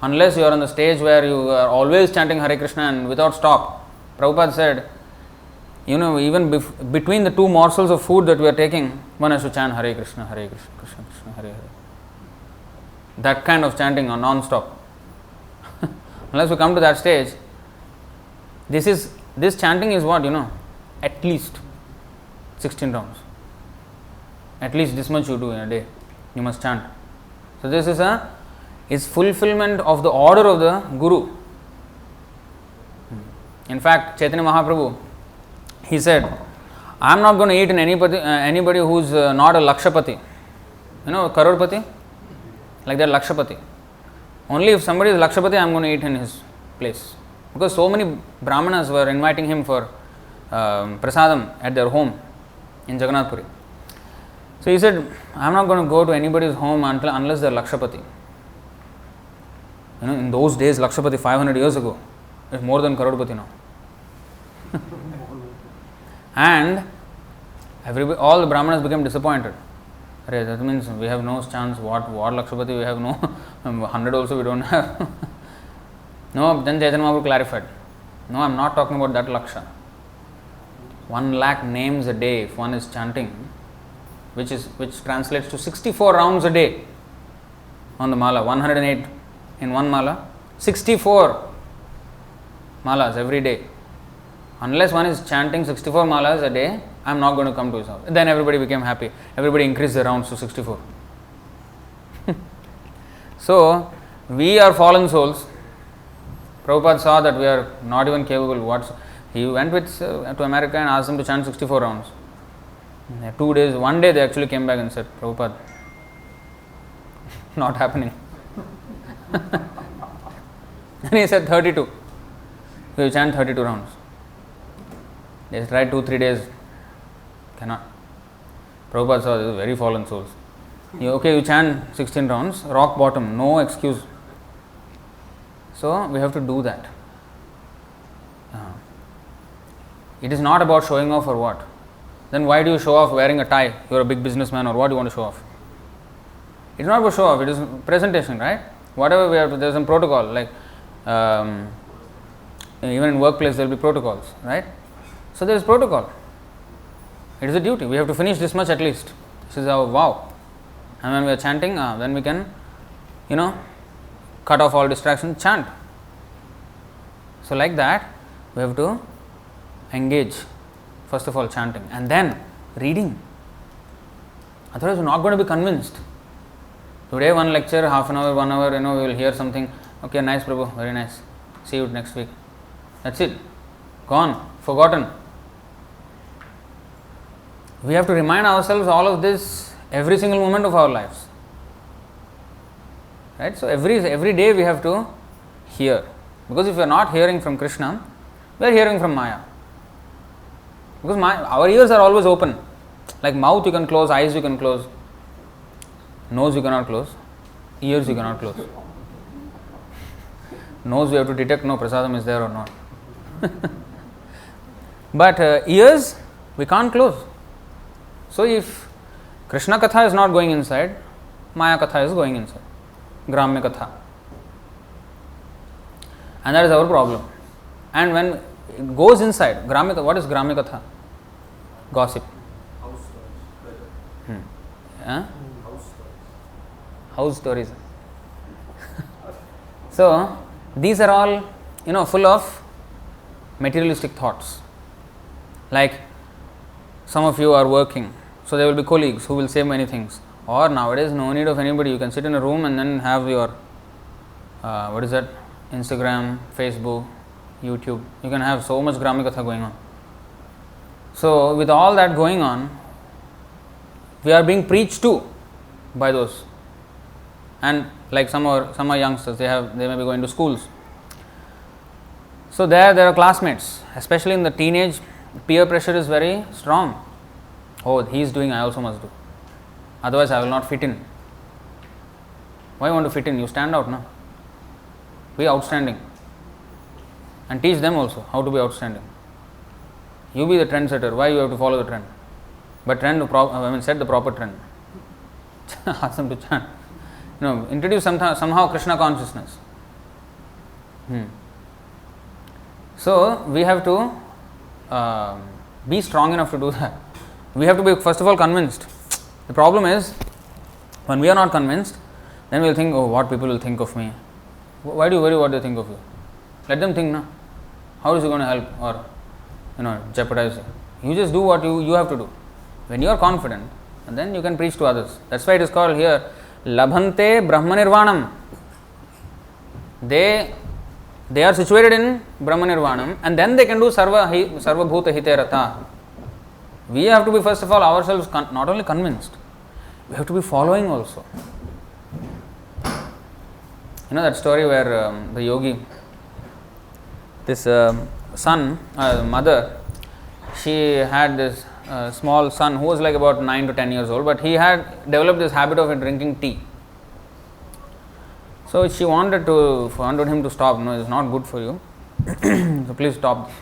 Unless you are on the stage where you are always chanting Hare Krishna and without stop. Prabhupada said, even between the two morsels of food that we are taking, one has to chant Hare Krishna, Hare Krishna, Krishna Krishna, Hare Hare. That kind of chanting on non-stop. Unless we come to that stage, this chanting is what, at least 16 rounds. At least this much you do in a day. You must chant. So this is fulfillment of the order of the Guru. In fact, Chaitanya Mahaprabhu, he said, I am not going to eat in anybody who is not a Lakshapati. Karorpati? Like that, Lakshapati. Only if somebody is Lakshapati, I am going to eat in his place. Because so many Brahmanas were inviting him for prasadam at their home in Jagannath Puri. So he said, I am not going to go to anybody's home unless they are Lakshapati. In those days, Lakshapati 500 years ago, is more than Karodpati now. And all the Brahmanas became disappointed. That means we have no chance. What Lakshapati we have? No 100 also we don't have. No, then Chaitanya Mahaprabhu clarified. No, I am not talking about that Laksha. 1 lakh names a day if one is chanting, which translates to 64 rounds a day on the mala, 108 in one mala, 64 malas every day. Unless one is chanting 64 malas a day, I am not going to come to his house. Then everybody became happy. Everybody increased their rounds to 64. So, we are fallen souls. Prabhupada saw that we are not even capable. He went to America and asked them to chant 64 rounds. 2 days, one day they actually came back and said, Prabhupada, not happening. And he said 32. So you chant 32 rounds. They tried 2-3 days. Cannot. Prabhupada saw this very fallen souls. You chant 16 rounds, rock bottom, no excuse. So we have to do that. It is not about showing off or what. Then why do you show off wearing a tie? You are a big businessman, or what do you want to show off? It is not about show off, it is presentation, right? Whatever we have to, there is some protocol, like even in workplace there will be protocols, right? So there is protocol. It is a duty. We have to finish this much at least. This is our vow. And when we are chanting, then we can, cut off all distractions, chant. So like that, we have to engage. First of all, chanting, and then reading. Otherwise, we are not going to be convinced. Today, one lecture, half an hour, 1 hour, we will hear something. Okay, nice, Prabhu, very nice. See you next week. That's it. Gone, forgotten. We have to remind ourselves all of this every single moment of our lives. Right? So, every day we have to hear. Because if we are not hearing from Krishna, we are hearing from Maya. Because our ears are always open. Like mouth you can close, eyes you can close, nose you cannot close, ears you cannot close. Nose we have to detect, no, prasadam is there or not. But ears we can't close. So if Krishna Katha is not going inside, Maya Katha is going inside. Gramya Katha. And that is our problem. And when it goes inside, Gramya Katha, what is Gramya Katha? Gossip. House stories. So these are all, full of materialistic thoughts. Like some of you are working, so there will be colleagues who will say many things. Or nowadays, no need of anybody. You can sit in a room and then have your, Instagram, Facebook, YouTube. You can have so much Gramya Katha going on. So with all that going on, we are being preached to by those. And like some are youngsters, they may be going to schools. So there are classmates, especially in the teenage, peer pressure is very strong. Oh, he is doing, I also must do. Otherwise I will not fit in. Why you want to fit in? You stand out, no? Be outstanding. And teach them also how to be outstanding. You be the trendsetter. Why you have to follow the trend? But set the proper trend. Ask them to chant. Introduce somehow Krishna consciousness. So we have to be strong enough to do that. We have to be first of all convinced. The problem is, when we are not convinced, then we will think, oh, what people will think of me. Why do you worry what they think of you? Let them think, no? How is it going to help or jeopardize you? You just do what you have to do. When you are confident, and then you can preach to others. That's why it is called here Labhante Brahma Nirvanam. They are situated in Brahma Nirvanam, and then they can do Sarva Bhuta Hite Rata. We have to be first of all ourselves not only convinced, we have to be following also. That story where the yogi, this mother, she had this small son who was like about 9 to 10 years old, but he had developed this habit of drinking tea. So she wanted him to stop. No, it's not good for you. So please stop this.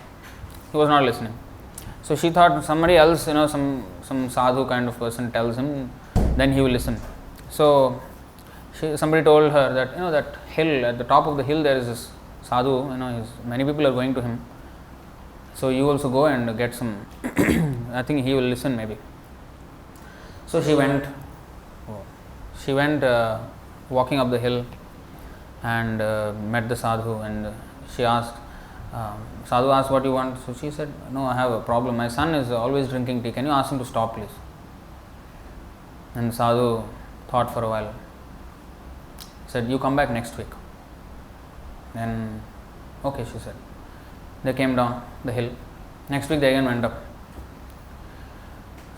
He was not listening. So she thought somebody else, some sadhu kind of person tells him, then he will listen. So somebody told her that that hill, at the top of the hill there is this sadhu. Many people are going to him. So you also go and get some. I think he will listen maybe. So she went. Walking up the hill and met the sadhu, and she asked. Sadhu asked, what you want? So she said, no, I have a problem. My son is always drinking tea. Can you ask him to stop, please? And sadhu thought for a while. Said, you come back next week. Then Okay, she said. They came down the hill. Next week they again went up.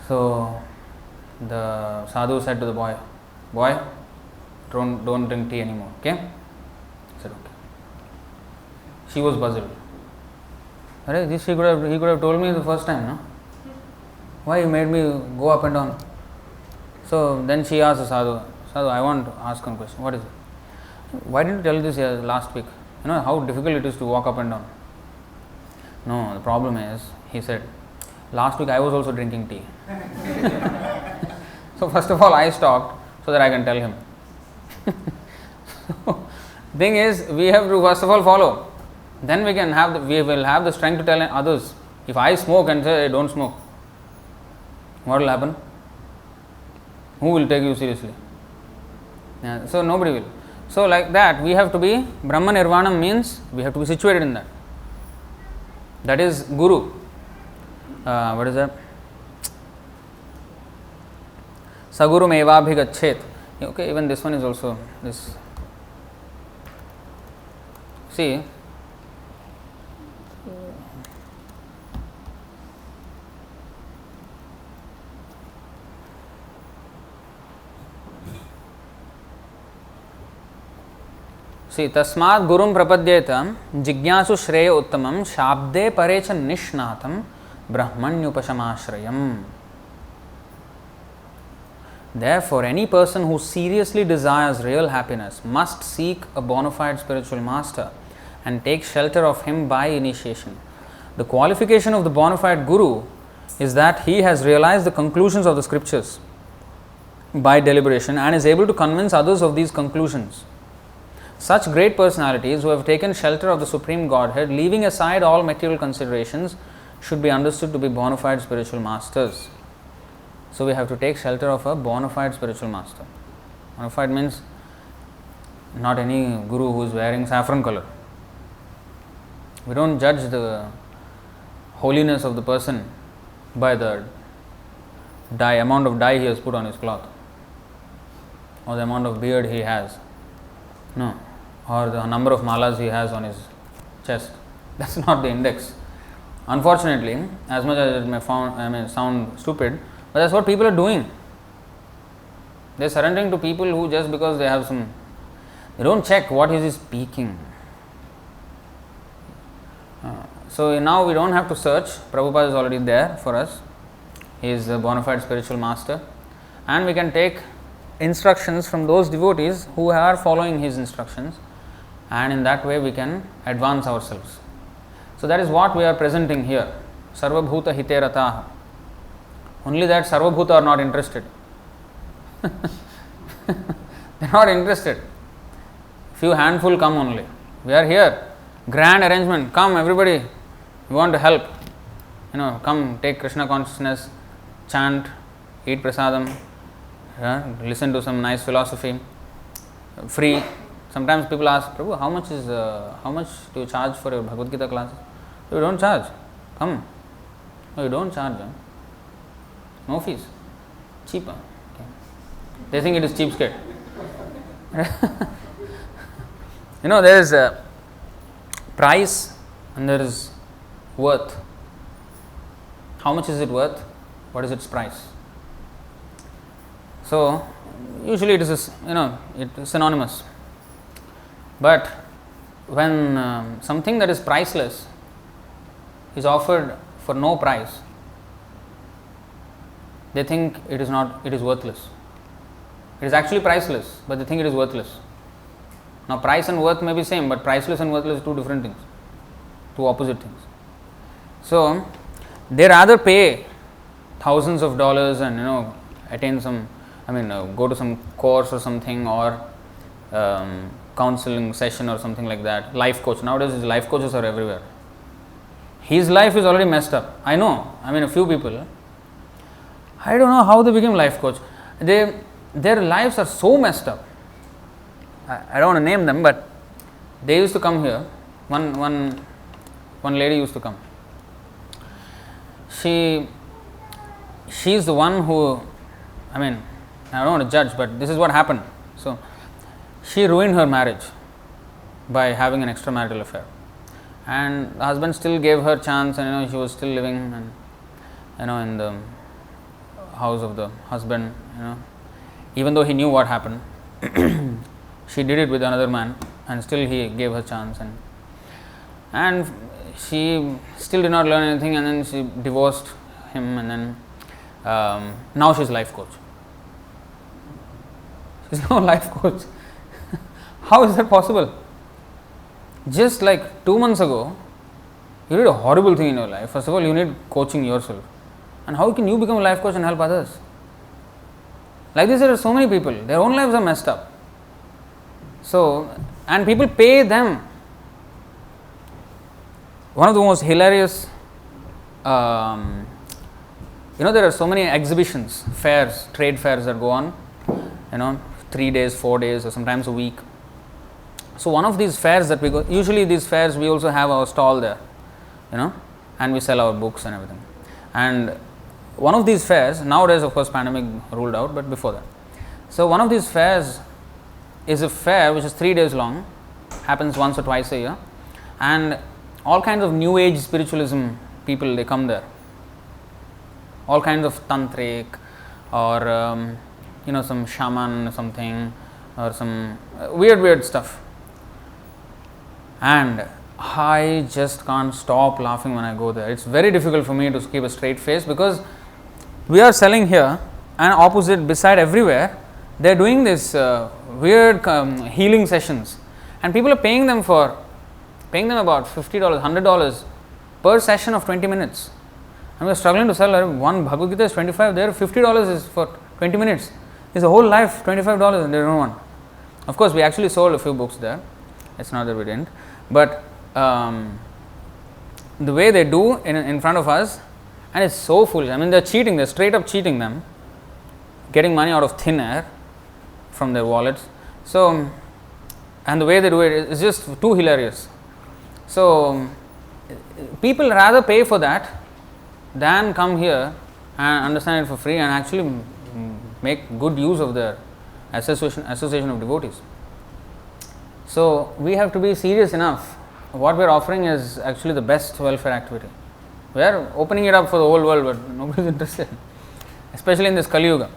So the sadhu said to the boy, "Boy, don't drink tea anymore, okay?" He said, "Okay." She was puzzled. This he could have told me the first time, no? Why he made me go up and down? So then she asked the sadhu, "Sadhu, I want to ask one question. What is it? Why didn't you tell this last week? You know how difficult it is to walk up and down." "No, the problem is," he said, "last week I was also drinking tea." So first of all I stopped so that I can tell him. So, thing is, we have to first of all follow. Then we will have the strength to tell others. If I smoke and say, "Hey, don't smoke," what will happen? Who will take you seriously? Yeah, so nobody will. So like that, we have to be Brahma Nirvana means we have to be situated in that. That is Guru. What is that? Saguru Mevabhigachet. Okay, even this one is also this. See, तस्मात् गुरुं प्रपद्येत जिज्ञासु श्रेय उत्तमं शाब्दे परे च निष्णातं ब्रह्मण्युपशमाश्रयम्. Therefore, any person who seriously desires real happiness must seek a bona fide spiritual master and take shelter of him by initiation. The qualification of the bona fide guru is that he has realized the conclusions of the scriptures by deliberation and is able to convince others of these conclusions. Such great personalities who have taken shelter of the Supreme Godhead, leaving aside all material considerations, should be understood to be bona fide spiritual masters. So we have to take shelter of a bona fide spiritual master. Bona fide means not any guru who is wearing saffron color. We don't judge the holiness of the person by the amount of dye he has put on his cloth, or the amount of beard he has. No. Or the number of malas he has on his chest. That's not the index. Unfortunately, as much as it may sound stupid, but that's what people are doing. They're surrendering to people who just because they have they don't check what is he speaking. So now we don't have to search. Prabhupada is already there for us. He is a bona fide spiritual master. And we can take instructions from those devotees who are following his instructions. And in that way we can advance ourselves. So that is what we are presenting here. Sarvabhuta hite rataha. Only that Sarvabhuta are not interested. They are not interested. Few handful come only. We are here. Grand arrangement. Come everybody. We want to help. Come take Krishna consciousness, chant, eat prasadam, listen to some nice philosophy. Free. Sometimes people ask, "Prabhu, how much do you charge for your Bhagavad Gita classes?" "You don't charge. Come." "No, you don't charge. No fees. Cheap." Okay. They think it is cheapskate. There is a price and there is worth. How much is it worth? What is its price? So usually it is it is synonymous. But when something that is priceless is offered for no price, they think it is worthless. It is actually priceless, but they think it is worthless. Now price and worth may be same, but priceless and worthless are two different things, two opposite things. So they rather pay thousands of dollars and attain go to some course or something, or counseling session or something like that. Life coach. Nowadays life coaches are everywhere. His life is already messed up. I know. A few people. I don't know how they became life coach. Their lives are so messed up. I don't want to name them, but they used to come here. One lady used to come. She's the one who, I don't want to judge, but this is what happened. So she ruined her marriage by having an extramarital affair. and the husband still gave her chance, and she was still living and in the house of the husband, even though he knew what happened. She did it with another man, and still he gave her chance, and she still did not learn anything, and then she divorced him, and then now she's a life coach. She's now a life coach. How is that possible? Just like 2 months ago, you did a horrible thing in your life. First of all, you need coaching yourself. And how can you become a life coach and help others? Like this, there are so many people, their own lives are messed up. So, and people pay them. One of the most hilarious, there are so many exhibitions, fairs, trade fairs that go on, 3 days, 4 days, or sometimes a week. So one of these fairs that we go, usually these fairs we also have our stall there, and we sell our books and everything. And one of these fairs, nowadays of course pandemic ruled out, but before that. So one of these fairs is a fair which is 3 days long, happens once or twice a year, and all kinds of new age spiritualism people, they come there. All kinds of tantric or some shaman something or some weird stuff. And I just can't stop laughing when I go there. It's very difficult for me to keep a straight face because we are selling here, and opposite, beside, everywhere, they are doing this weird healing sessions, and people are paying them about $50, $100 per session of 20 minutes. And we are struggling to sell. One Bhagavad Gita is $25, there $50 is for 20 minutes. It's a whole life, $25, and they don't want. Of course, we actually sold a few books there. It's not that we didn't. But the way they do in front of us, and it's so foolish. I mean, they're cheating, they're straight up cheating them, getting money out of thin air from their wallets. So, and the way they do it is just too hilarious. So, people rather pay for that than come here and understand it for free and actually make good use of their association of devotees. So, we have to be serious enough. What we are offering is actually the best welfare activity. We are opening it up for the whole world, but nobody is interested, especially in this Kali Yuga.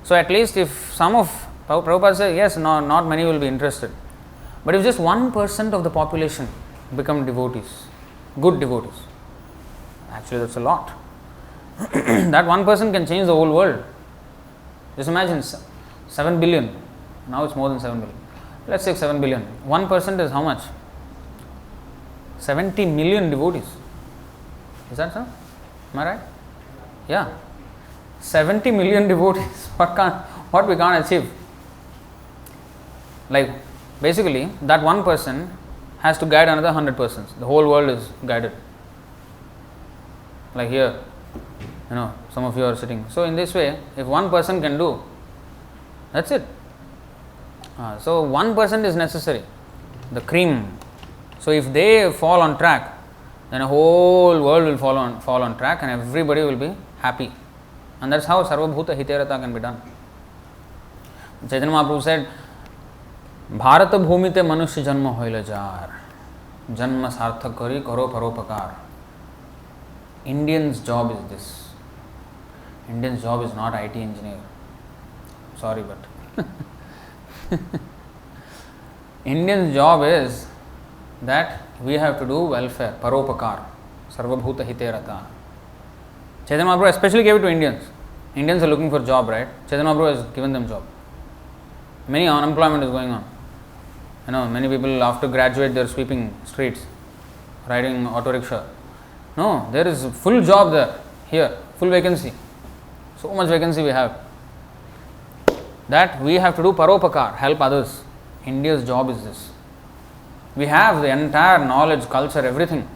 So, at least if some of Prabhupada says, yes, not many will be interested, but if just 1% of the population become devotees, good devotees, actually that's a lot. That 1% can change the whole world. Just imagine 7 billion, now it's more than 7 billion. Let's say 7 billion. 1% is how much? 70 million devotees. Is that so? Am I right? Yeah. 70 million devotees. What we can't achieve? Like, basically, that one person has to guide another 100 persons. The whole world is guided. Like here, some of you are sitting. So, in this way, if one person can do, that's it. So, 1% is necessary, the cream. So, if they fall on track, then a whole world will fall on track and everybody will be happy. And that's how Sarvabhuta Hiterata can be done. Chaitanya Mahaprabhu said, Bharata bhumite manushya janma hoila jar, janma sarthak kari karo paropakar. Indian's job is this. Indian's job is not IT engineer. Sorry, but Indian's job is that we have to do welfare, paropakar, sarvabhuta hiterata. Chaitanya Mahaprabhu especially gave it to Indians. Indians are looking for job, right? Chaitanya Mahaprabhu has given them job. Many unemployment is going on. Many people after graduate they are sweeping streets, riding auto rickshaw. No, there is full job there, here, full vacancy. So much vacancy we have. That we have to do paropakar, help others. India's job is this. We have the entire knowledge, culture, everything.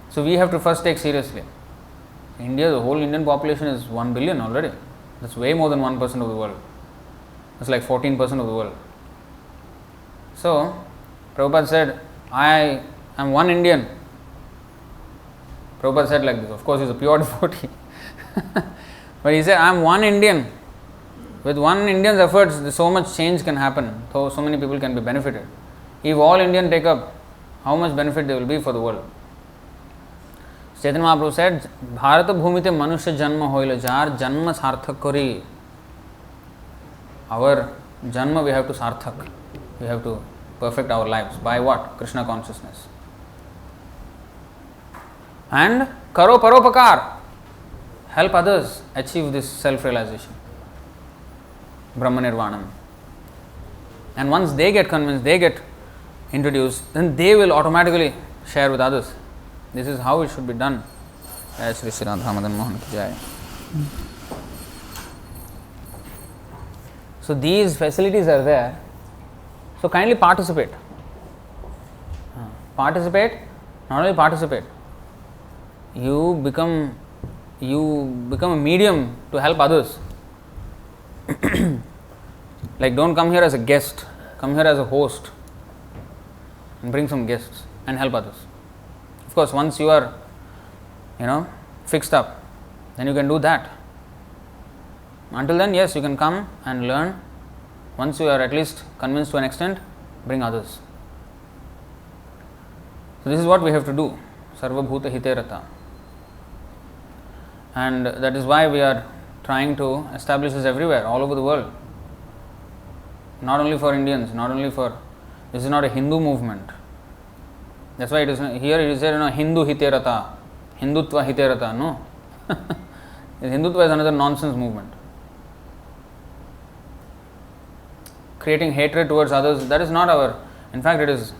So we have to first take seriously. India, the whole Indian population is 1 billion already. That's way more than 1% of the world. That's like 14% of the world. So, Prabhupada said, I am one Indian. Prabhupada said like this. Of course, he is a pure devotee. But he said, I am one Indian. With one Indian's efforts, so much change can happen. So many people can be benefited. If all Indian take up, how much benefit there will be for the world? Chaitanya Mahaprabhu said, Bharata bhumite manusya janma hoile jar janma sarthak kori. Our janma we have to sarthak. We have to perfect our lives. By what? Krishna consciousness. And karo paropakar. Help others achieve this self-realization. Brahma Nirvanam. And once they get convinced, they get introduced, then they will automatically share with others. This is how it should be done. Jai Shri Shri Radha Madan Mohan ki Jai. So these facilities are there. So kindly participate. Participate, not only participate, you become a medium to help others. Like, don't come here as a guest, come here as a host and bring some guests and help others. Of course, once you are, fixed up, then you can do that. Until then, yes, you can come and learn. Once you are at least convinced to an extent, bring others. So this is what we have to do. Sarva bhuta hite rata. And that is why we are trying to establish this everywhere, all over the world. Not only for Indians, this is not a Hindu movement. That's why it is here. It is there, Hindu hiterata, Hindutva hiterata. No, Hindutva is another nonsense movement. Creating hatred towards others, that is not our. In fact, it is,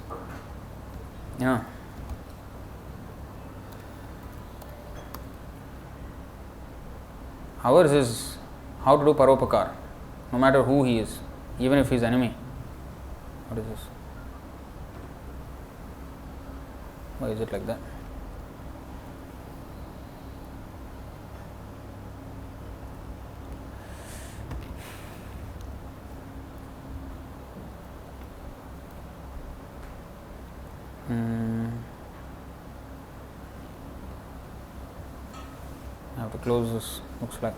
ours is how to do paropakar, no matter who he is, even if he is enemy. What is this? Why is it like that? I have to close this, looks like.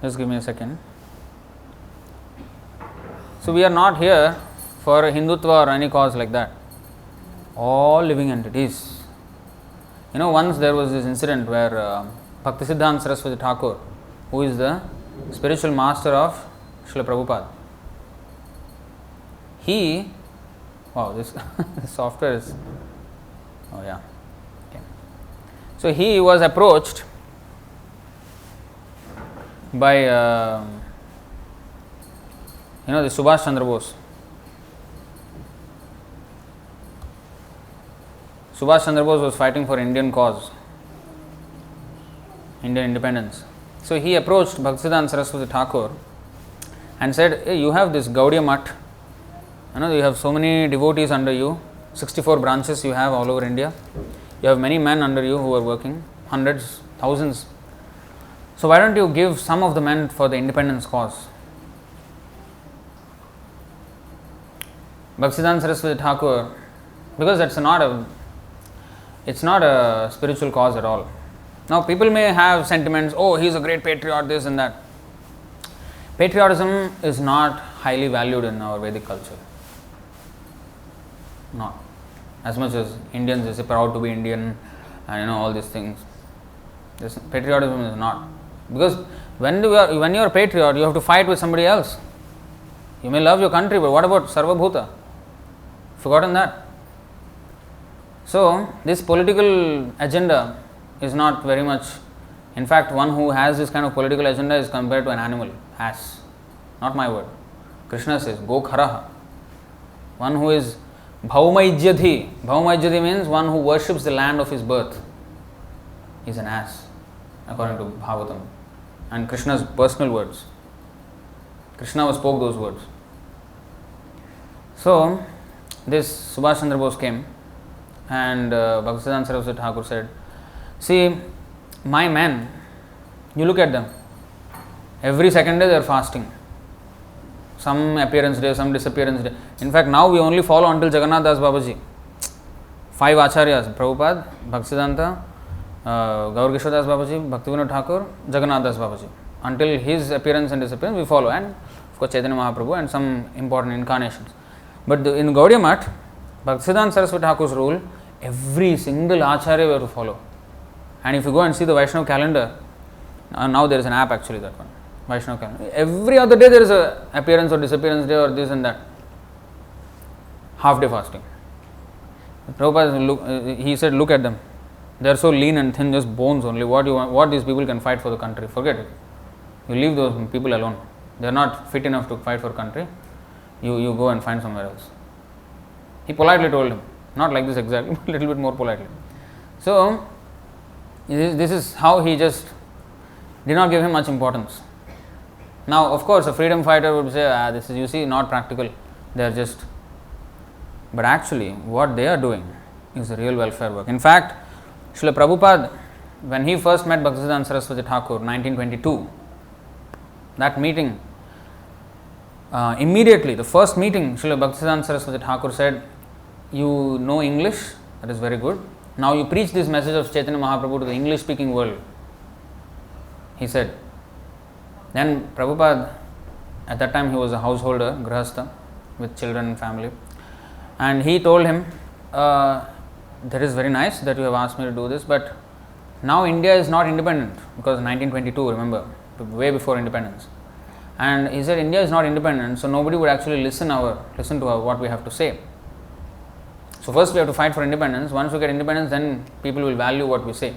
Just give me a second. So we are not here for Hindutva or any cause like that. All living entities. Once there was this incident where Bhaktisiddhanta Saraswati Thakur, who is the spiritual master of Srila Prabhupada, this software is, okay. So he was approached by the Subhash Chandra Bose. Subhash Chandra Bose was fighting for Indian cause, Indian independence. So he approached Bhaktisiddhanta Saraswati Thakur and said, hey, you have this Gaudiya Math, you have so many devotees under you, 64 branches you have all over India. You have many men under you who are working, hundreds, thousands. So why don't you give some of the men for the independence cause? Bhaktisiddhanta Saraswati Thakur, because it's not a spiritual cause at all. Now people may have sentiments, oh, he is a great patriot, this and that. Patriotism is not highly valued in our Vedic culture. Not. As much as Indians is proud to be Indian and all these things. This patriotism is not. Because when you are a patriot, you have to fight with somebody else. You may love your country, but what about Sarva Bhuta? Forgotten that. So this political agenda is not very much. In fact, one who has this kind of political agenda is compared to an animal, ass. Not my word. Krishna says, Go Kharaha. One who is Bhaumajyadhi. Bhaumajyadhi means one who worships the land of his birth. Is an ass, according to Bhagavatam. And Krishna's personal words. Krishna spoke those words. So, this Subhash Chandra Bose came and Bhaktisiddhanta Saraswati Thakur said, see, my men, you look at them. Every second day they are fasting. Some appearance day, some disappearance day. In fact, now we only follow until Jagannath Das Babaji. 5 Acharyas, Prabhupada, Bhaktisiddhanta, Gaur Kishore Das Babaji, Bhaktivinoda Thakur, Jagannath Das Babaji. Until his appearance and disappearance, we follow. And course Chaitanya Mahaprabhu and some important incarnations. But in Gaudiya Math, Bhaktisiddhanta Saraswati Thakur's rule, every single Acharya we have to follow. And if you go and see the Vaishnava calendar, now there is an app actually, that one, Vaishnava calendar. Every other day there is a appearance or disappearance day or this and that. Half day fasting. Prabhupada, he said, look at them. They are so lean and thin, just bones only. What these people can fight for the country? Forget it. You leave those people alone. They are not fit enough to fight for country. You go and find somewhere else. He politely told him. Not like this exactly, but a little bit more politely. So, this is how he just did not give him much importance. Now, of course, a freedom fighter would say, this is, you see, not practical. They are just... But actually, what they are doing is a real welfare work. In fact, Srila Prabhupada, when he first met Bhaktisiddhanta Saraswati Thakur, 1922, that meeting, immediately, the first meeting, Srila Bhaktisiddhanta Saraswati Thakur said, you know English, that is very good. Now you preach this message of Chaitanya Mahaprabhu to the English-speaking world. He said. Then Prabhupada, at that time he was a householder, grahastha, with children and family. And he told him, that is very nice that you have asked me to do this, but now India is not independent, because 1922, remember, way before independence. And he said, India is not independent, so nobody would actually listen to what we have to say. So first we have to fight for independence. Once we get independence, then people will value what we say.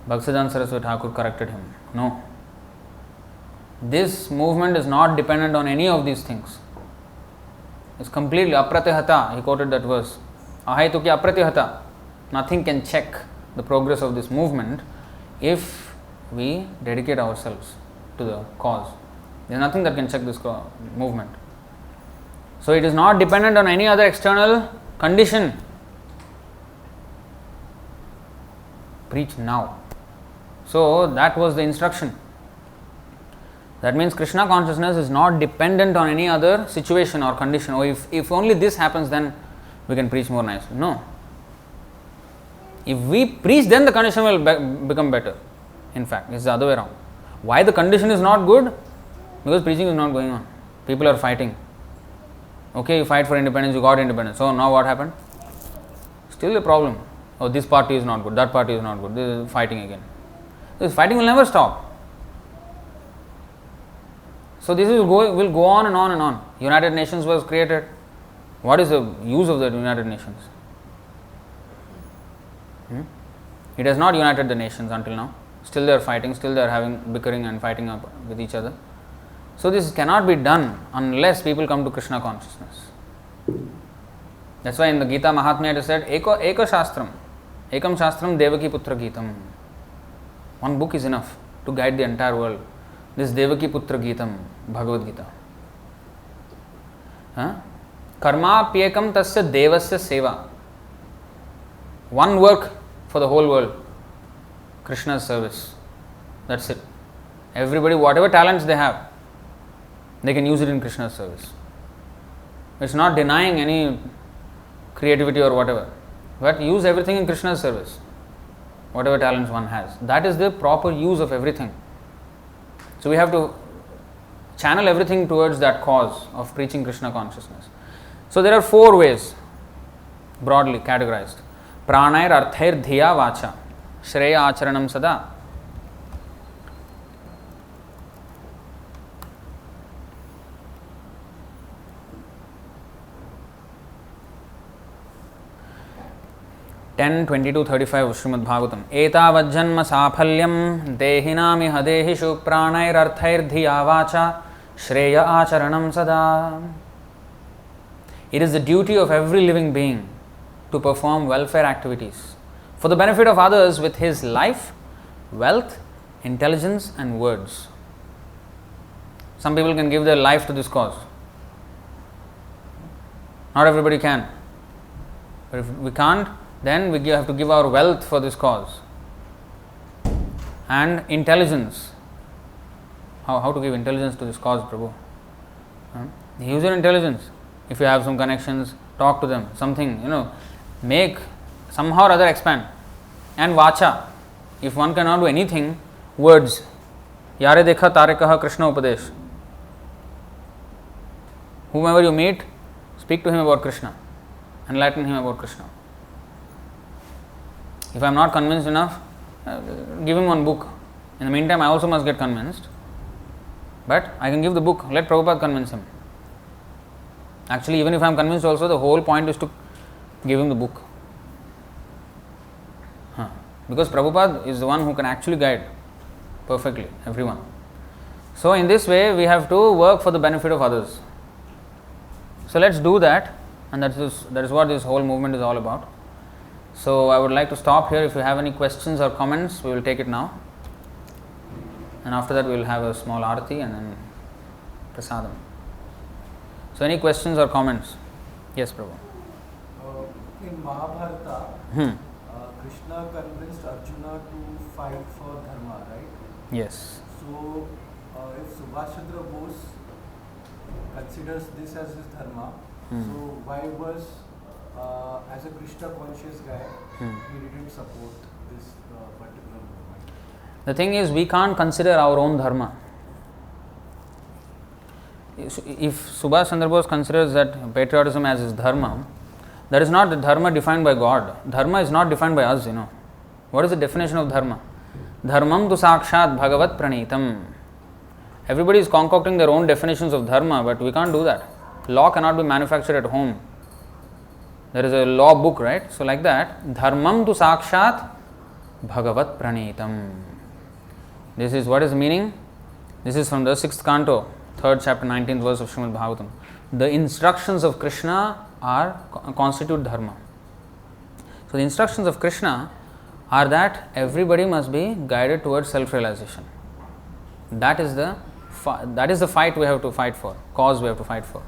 Bhaktisiddhanta Saraswati Thakur corrected him. No. This movement is not dependent on any of these things. It's completely apratihata. He quoted that verse. Ahaitu ki apratihata. Nothing can check the progress of this movement if we dedicate ourselves to the cause. There is nothing that can check this movement. So it is not dependent on any other external condition. Preach now. So that was the instruction. That means Krishna consciousness is not dependent on any other situation or condition. Or if only this happens, then we can preach more nicely. No. If we preach, then the condition will become better. In fact, it's the other way around. Why the condition is not good? Because preaching is not going on. People are fighting. Okay, you fight for independence, you got independence. So now what happened? Still a problem. Oh, this party is not good, that party is not good. This is fighting again. This fighting will never stop. So this will go on and on and on. United Nations was created. What is the use of the United Nations? It has not united the nations until now. Still they are fighting, still they are having bickering and fighting up with each other. So this cannot be done unless people come to Krishna consciousness. That's why in the Gita Mahatmya it is said, Eka Shastram, Ekam Shastram Devaki Putra Gitam. One book is enough to guide the entire world. This Devaki Putra Gitam, Bhagavad Gita. Karma Pyekam Tasya Devasya Seva. One work for the whole world. Krishna's service. That's it. Everybody, whatever talents they have, they can use it in Krishna's service. It's not denying any creativity or whatever, but use everything in Krishna's service. Whatever talents one has. That is the proper use of everything. So we have to channel everything towards that cause of preaching Krishna consciousness. So there are 4 ways, broadly categorized. Pranair arthair dhiya vacha. Shreya acharanam sada. (10:22-35) Srimad Bhagavatam. Etavajjanma saphalyam dehinami hadehishu pranair arthair dhiya vacha shreya acharanam sada. It is the duty of every living being to perform welfare activities for the benefit of others with his life, wealth, intelligence and words. Some people can give their life to this cause. Not everybody can. But if we can't, then we have to give our wealth for this cause. And intelligence. How to give intelligence to this cause, Prabhu? Use your intelligence. If you have some connections, talk to them. Something, make somehow or other expand. And vacha. If one cannot do anything, words. Yare dekha tare kaha Krishna upadesh. Whomever you meet, speak to him about Krishna, enlighten him about Krishna. If I am not convinced enough, give him one book. In the meantime, I also must get convinced. But I can give the book, let Prabhupada convince him. Actually, even if I am convinced also, the whole point is to give him the book. Because Prabhupada is the one who can actually guide perfectly everyone. So in this way, we have to work for the benefit of others. So let's do that, and that is what this whole movement is all about. So I would like to stop here. If you have any questions or comments, we will take it now. And after that, we will have a small arati and then prasadam. So any questions or comments? Yes, Prabhu. In Mahabharata, Krishna convinced Arjuna to fight for dharma, right? Yes. So if Subhash Chandra Bose considers this as his dharma, so why was, as a Krishna conscious guy, he didn't support this particular movement? The thing is, we can't consider our own dharma. If Subhash Chandra Bose considers that patriotism as his dharma, that is not the dharma defined by God. Dharma is not defined by us, What is the definition of dharma? Dharmam tu sakshat bhagavat pranitam. Everybody is concocting their own definitions of dharma, but we can't do that. Law cannot be manufactured at home. There is a law book, right? So like that, dharmam tu sakshat bhagavat pranitam. This is what is the meaning? This is from the 6th canto, 3rd chapter, 19th verse of Srimad Bhagavatam. The instructions of Krishna constitute dharma. So the instructions of Krishna are that everybody must be guided towards self-realization. That is the fight we have to fight for, cause we have to fight for.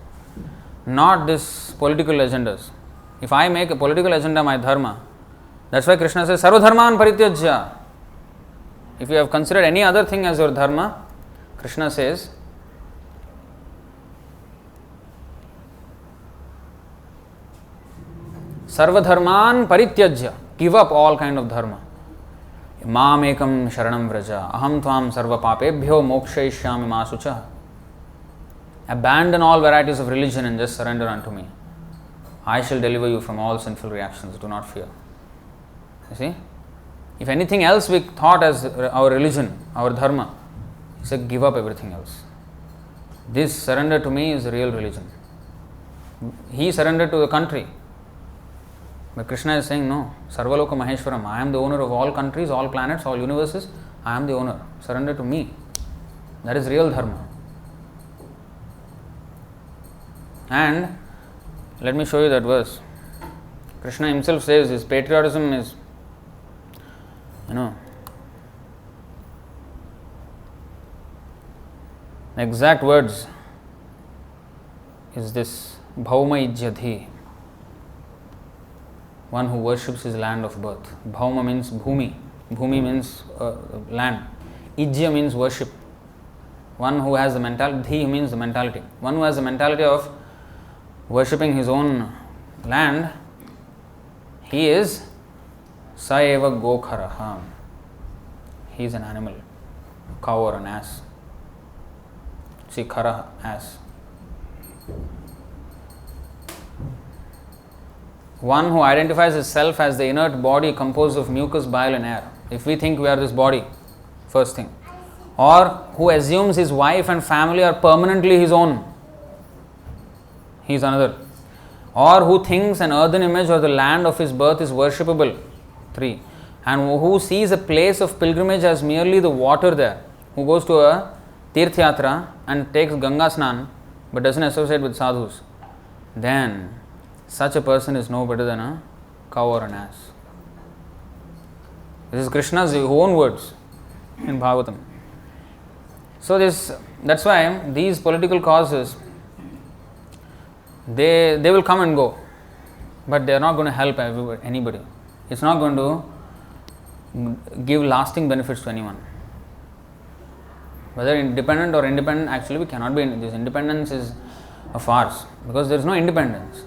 Not this political agendas. If I make a political agenda my dharma, that's why Krishna says, Sarva dharman parityajya. If you have considered any other thing as your dharma, Krishna says, Sarva dharman parityajya. Give up all kind of dharma. Mam ekam sharanam vraja. Aham tvam sarva papebhyo mokshayishyami masucha. Abandon all varieties of religion and just surrender unto me. I shall deliver you from all sinful reactions. Do not fear. You see? If anything else we thought as our religion, our dharma, he said, give up everything else. This surrender to me is the real religion. He surrendered to the country. But Krishna is saying, no, Sarvaloka Maheshwaram, I am the owner of all countries, all planets, all universes, I am the owner. Surrender to me. That is real dharma. And let me show you that verse. Krishna himself says his patriotism is, the exact words is this, Bhauma ijyadhi. One who worships his land of birth. Bhauma means bhumi. Bhumi means land. Ijya means worship. One who has the mentality, dhi means the mentality. One who has the mentality of worshipping his own land, he is saeva gokharaha. He is an animal, a cow or an ass. See, khara, ass. One who identifies himself as the inert body composed of mucus, bile and air. If we think we are this body, first thing. Or who assumes his wife and family are permanently his own. He is another. Or who thinks an earthen image or the land of his birth is worshipable. 3. And who sees a place of pilgrimage as merely the water there. Who goes to a Tirth Yatra and takes Ganga Snan but doesn't associate with sadhus. Then such a person is no better than a cow or an ass. This is Krishna's own words in Bhagavatam. So that's why these political causes, they will come and go, but they are not going to help anybody. It's not going to give lasting benefits to anyone. Whether independent or independent, actually we cannot be. This independence is a farce because there is no independence.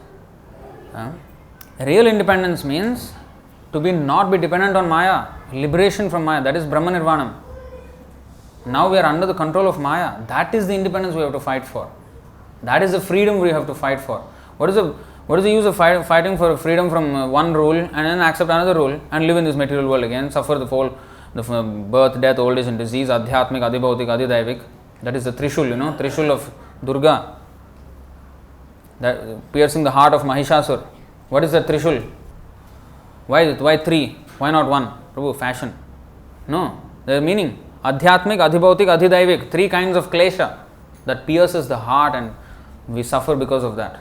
Real independence means to not be dependent on Maya, liberation from Maya. That is Brahma Nirvanam. Now we are under the control of Maya. That is the independence we have to fight for. That is the freedom we have to fight for. What is the use of fighting for freedom from one rule and then accept another rule and live in this material world again, suffer the birth, death, old age and disease, adhyatmik, adhibhautik, adhidaivik. That is the Trishul, Trishul of Durga, that piercing the heart of Mahishasur. What is the Trishul? Why three? Why not one? Prabhu, fashion. No, the meaning. Adhyatmik, adhibhautik, adhidaivik. Three kinds of klesha that pierces the heart and we suffer because of that.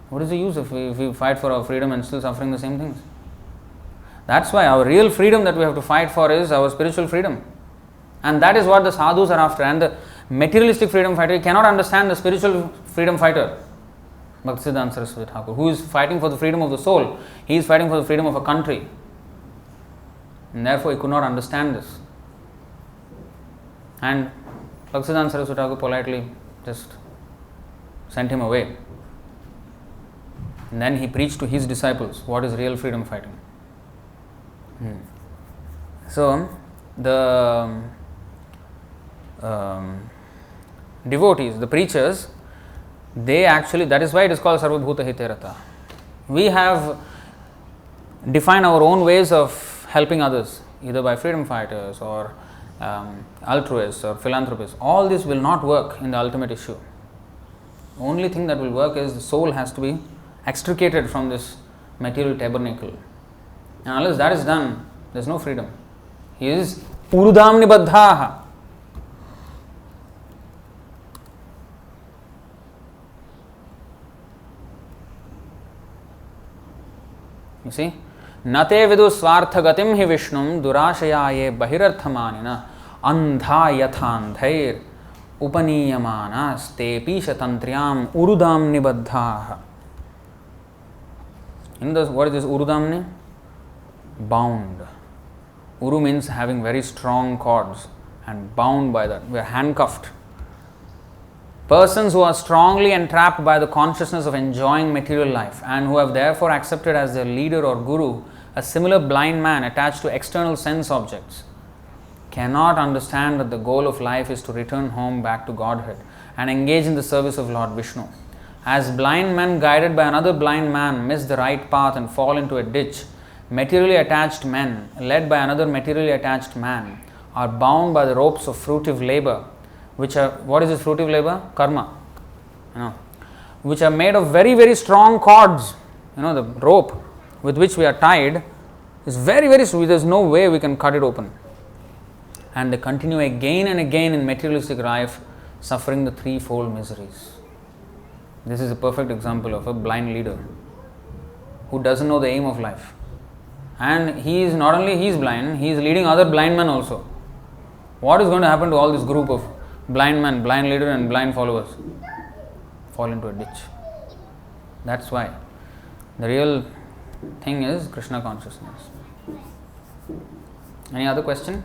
What is the use if we fight for our freedom and still suffering the same things? That's why our real freedom that we have to fight for is our spiritual freedom. And that is what the sadhus are after. And the materialistic freedom fighter cannot understand the spiritual freedom fighter. Bhaktisiddhanta Saraswati Thakur, who is fighting for the freedom of the soul, he is fighting for the freedom of a country. And therefore he could not understand this. And Bhaktisiddhanta Saraswati Thakur politely just sent him away. And then he preached to his disciples what is real freedom fighting. So, the devotees, the preachers, they actually, that is why it is called Sarvabhuta Hiterata. We have defined our own ways of helping others, either by freedom fighters or altruists or philanthropists. All this will not work in the ultimate issue. The only thing that will work is the soul has to be extricated from this material tabernacle. And unless that is done, there is no freedom. He is urudam nibaddhaha. You see? Nate vidu swarthagatim hi vishnum durashayaye bahirarthamanina andha yathandhair upaniyamanas tepi shatantriyam urudam nibaddhaha. What is this urudamni? Bound. Uru means having very strong cords and bound by that. We are handcuffed. Persons who are strongly entrapped by the consciousness of enjoying material life and who have therefore accepted as their leader or guru a similar blind man attached to external sense objects cannot understand that the goal of life is to return home back to Godhead and engage in the service of Lord Vishnu. As blind men guided by another blind man miss the right path and fall into a ditch, materially attached men led by another materially attached man are bound by the ropes of fruitive labor, which are, what is this fruitive labor? Karma. Which are made of very, very strong cords. The rope with which we are tied is very, very strong. There is no way we can cut it open. And they continue again and again in materialistic life, suffering the threefold miseries. This is a perfect example of a blind leader who doesn't know the aim of life. And he is not only he is blind, he is leading other blind men also. What is going to happen to all this group of blind men, blind leader and blind followers? Fall into a ditch. That's why the real thing is Krishna consciousness. Any other question?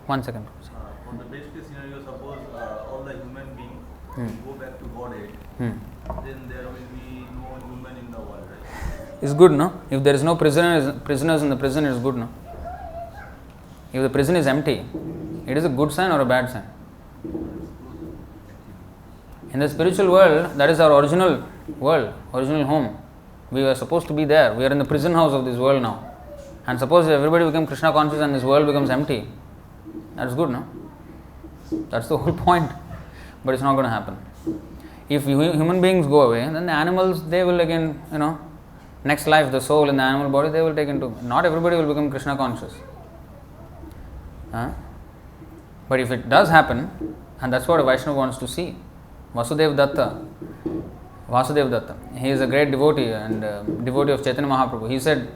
One second. On the best case scenario, suppose all the human beings go back to Godhead, then there will be no human in the world, right? It's good, no? If there is no prisoners in the prison, it is good, no? If the prison is empty, it is a good sign or a bad sign? In the spiritual world, that is our original world, original home. We were supposed to be there. We are in the prison house of this world now. And suppose everybody becomes Krishna conscious and this world becomes empty, that's good, no? That's the whole point. But it's not going to happen. If human beings go away, then the animals, they will again, next life, the soul in the animal body, they will take into. Not everybody will become Krishna conscious. But if it does happen, and that's what a Vaishnava wants to see. Vasudev Datta, he is a great devotee and devotee of Chaitanya Mahaprabhu. He said,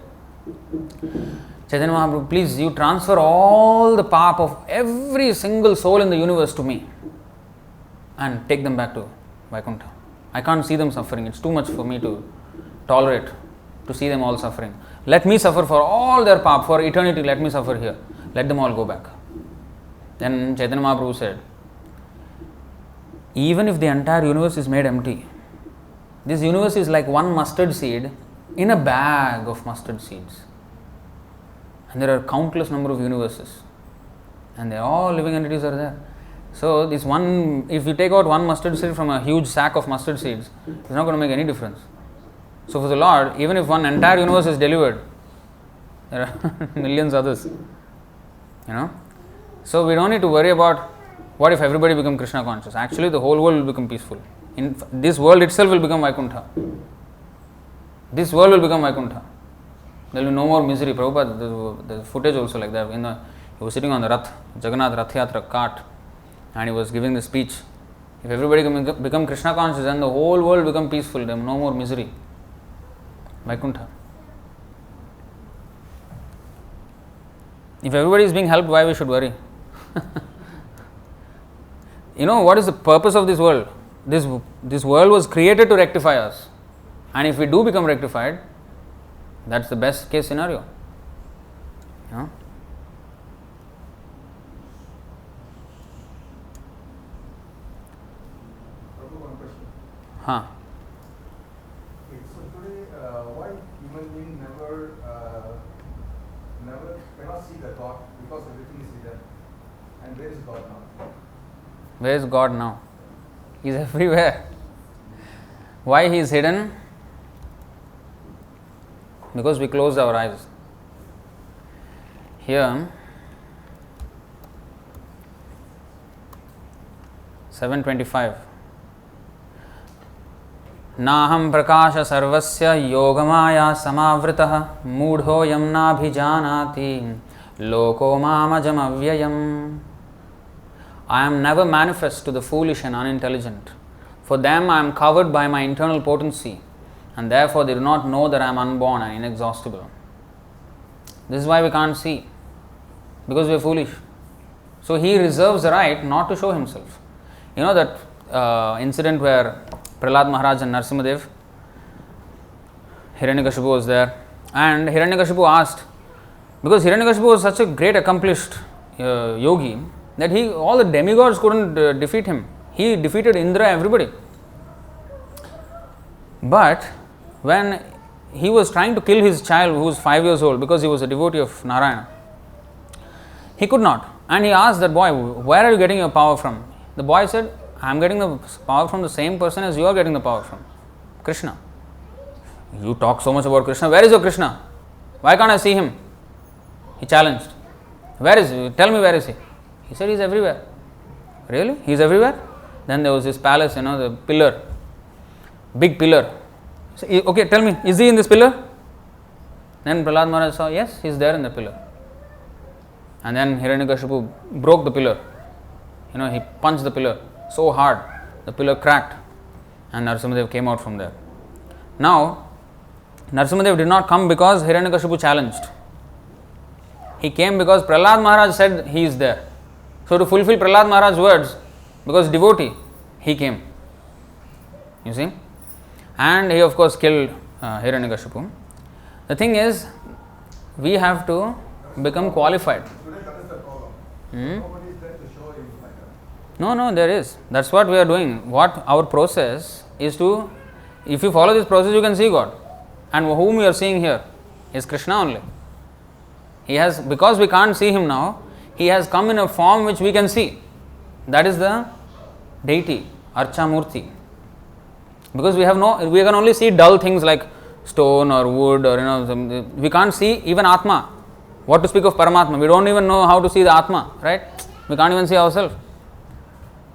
Chaitanya Mahaprabhu, please, you transfer all the path of every single soul in the universe to me and take them back to Vaikuntha. I can't see them suffering. It's too much for me to tolerate, to see them all suffering. Let me suffer for all their path, for eternity, let me suffer here. Let them all go back. Then Chaitanya Mahaprabhu said, even if the entire universe is made empty, this universe is like one mustard seed in a bag of mustard seeds. And there are countless number of universes. and they all living entities are there. So this one, if you take out one mustard seed from a huge sack of mustard seeds, it's not going to make any difference. So for the Lord, even if one entire universe is delivered, there are millions others. So we don't need to worry about what if everybody become Krishna conscious. Actually, the whole world will become peaceful. This world itself will become Vaikuntha. This world will become Vaikuntha. There will be no more misery. Prabhupada, there's footage also like that. He was sitting on the Rath, Jagannath Rath Yatra cart, and he was giving the speech. If everybody can become Krishna conscious, then the whole world will become peaceful. There will be no more misery. Vaikuntha. If everybody is being helped, why we should worry? What is the purpose of this world? This world was created to rectify us. And if we do become rectified, that's the best case scenario. Prabhu, one question. So today, why human being never cannot see the God, because everything is hidden? And where is God now? Where is God now? He is everywhere. Why he is hidden? Because we closed our eyes. Here, 725. नाहं प्रकाश सर्वस्य योगमाया समावृतः मूढ़ोऽयं नाभिजानाति लोको मामजम् अव्ययम्. I am never manifest to the foolish and unintelligent. For them I am covered by my internal potency, and therefore they do not know that I am unborn and inexhaustible. This is why we can't see, because we are foolish. So he reserves the right not to show himself. That incident where Prahlad Maharaj and Narsimhadev, Hiranyakashipu was there, and Hiranyakashipu asked, because Hiranyakashipu was such a great accomplished yogi, that all the demigods couldn't defeat him. He defeated Indra, everybody. But when he was trying to kill his child who was 5 years old, because he was a devotee of Narayana, he could not. And he asked that boy, where are you getting your power from? The boy said, I am getting the power from the same person as you are getting the power from, Krishna. You talk so much about Krishna. Where is your Krishna? Why can't I see him? He challenged. Where is he? Tell me, where is he? He said, he is everywhere. Really? He is everywhere? Then there was this palace, the pillar, big pillar. So, okay, tell me, is he in this pillar? Then Prahlad Maharaj saw, yes, he is there in the pillar. And then Hiranyakashipu broke the pillar. He punched the pillar so hard, the pillar cracked, and Narsimhadev came out from there. Now, Narsimhadev did not come because Hiranyakashipu challenged. He came because Prahlad Maharaj said he is there. So to fulfill Prahlad Maharaj's words, because devotee, he came. You see? And he of course killed Hiranyakashipu. The thing is, we have to become qualified. Today that is the problem. Nobody is there to show him like that. No, there is. That's what we are doing. What our process is to, if you follow this process, you can see God. And whom you are seeing here is Krishna only. He has, because we can't see him now, he has come in a form which we can see. That is the deity, Archamurti. Because we can only see dull things like stone or wood, or we can't see even Atma. What to speak of Paramatma? We don't even know how to see the Atma, right? We can't even see ourselves.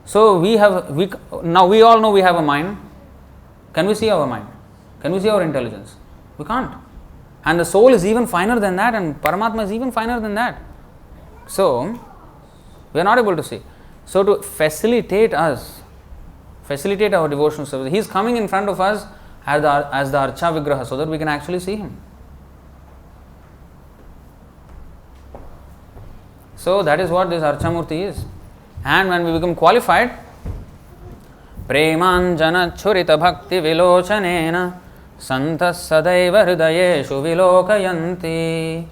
So we all know we have a mind. Can we see our mind? Can we see our intelligence? We can't. And the soul is even finer than that, and Paramatma is even finer than that. So we are not able to see. So to facilitate our devotional service, he is coming in front of us as the Archa Vigraha, so that we can actually see him. So that is what this Archamurti is. And when we become qualified, Premanjana Churita Bhakti Vilochanena Santas Sadaiva Hridayeshu Vilokayanti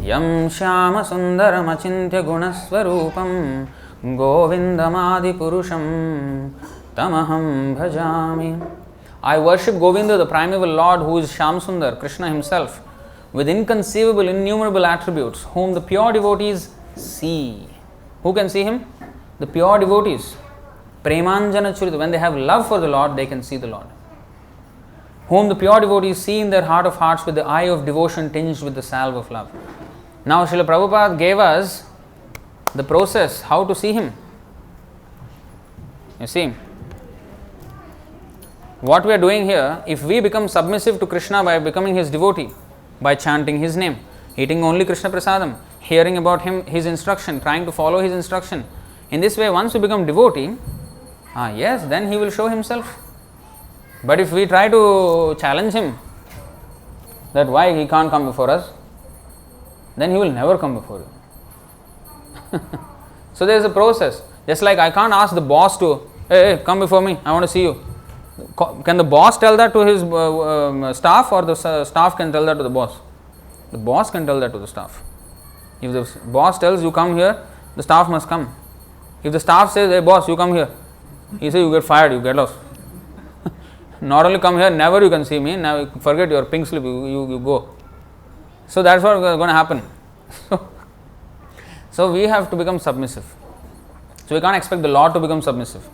Yam Shyama Sundaram Achintya Gunaswarupam Govindamadi Purusham Tamaham Bhajami. I worship Govinda, the primeval Lord, who is Shyam Sundar, Krishna himself, with inconceivable, innumerable attributes, whom the pure devotees see. Who can see him? The pure devotees. Premanjana Churita. When they have love for the Lord, they can see the Lord. Whom the pure devotees see in their heart of hearts with the eye of devotion tinged with the salve of love. Now Srila Prabhupada gave us the process how to see him. You see, what we are doing here, if we become submissive to Krishna by becoming his devotee, by chanting his name, eating only Krishna Prasadam, hearing about him, his instruction, trying to follow his instruction. In this way, once we become devotee, yes, then he will show himself. But if we try to challenge him, that why he can't come before us, then he will never come before you. So there is a process. Just like I can't ask the boss to, hey, come before me, I want to see you. Can the boss tell that to his staff, or the staff can tell that to the boss? The boss can tell that to the staff. If the boss tells you come here, the staff must come. If the staff says, hey boss, you come here, he says you get fired, you get lost. Not only come here, never you can see me, now forget your pink slip, you go. So that's what is going to happen. So we have to become submissive. So we can't expect the Lord to become submissive.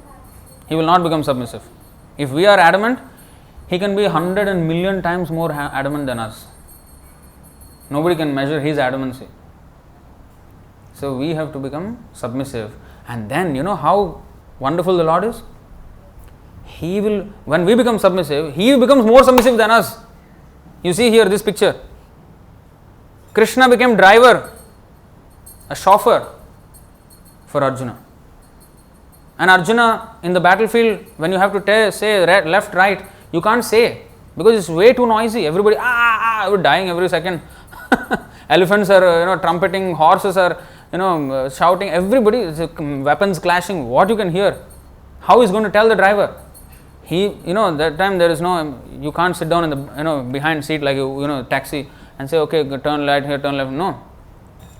He will not become submissive. If we are adamant, he can be 100 and million times more adamant than us. Nobody can measure his adamancy. So we have to become submissive. And then, you know how wonderful the Lord is? He will, when we become submissive, he becomes more submissive than us. You see here this picture. Krishna became driver, a chauffeur for Arjuna. And Arjuna in the battlefield, when you have to say left, right, you can't say because it's way too noisy. Everybody, we're dying every second. Elephants are, trumpeting, horses are, shouting. Everybody, weapons clashing. What you can hear? How is going to tell the driver? That time there is no, you can't sit down in the, behind seat like taxi and say, okay, turn right here, turn left. No.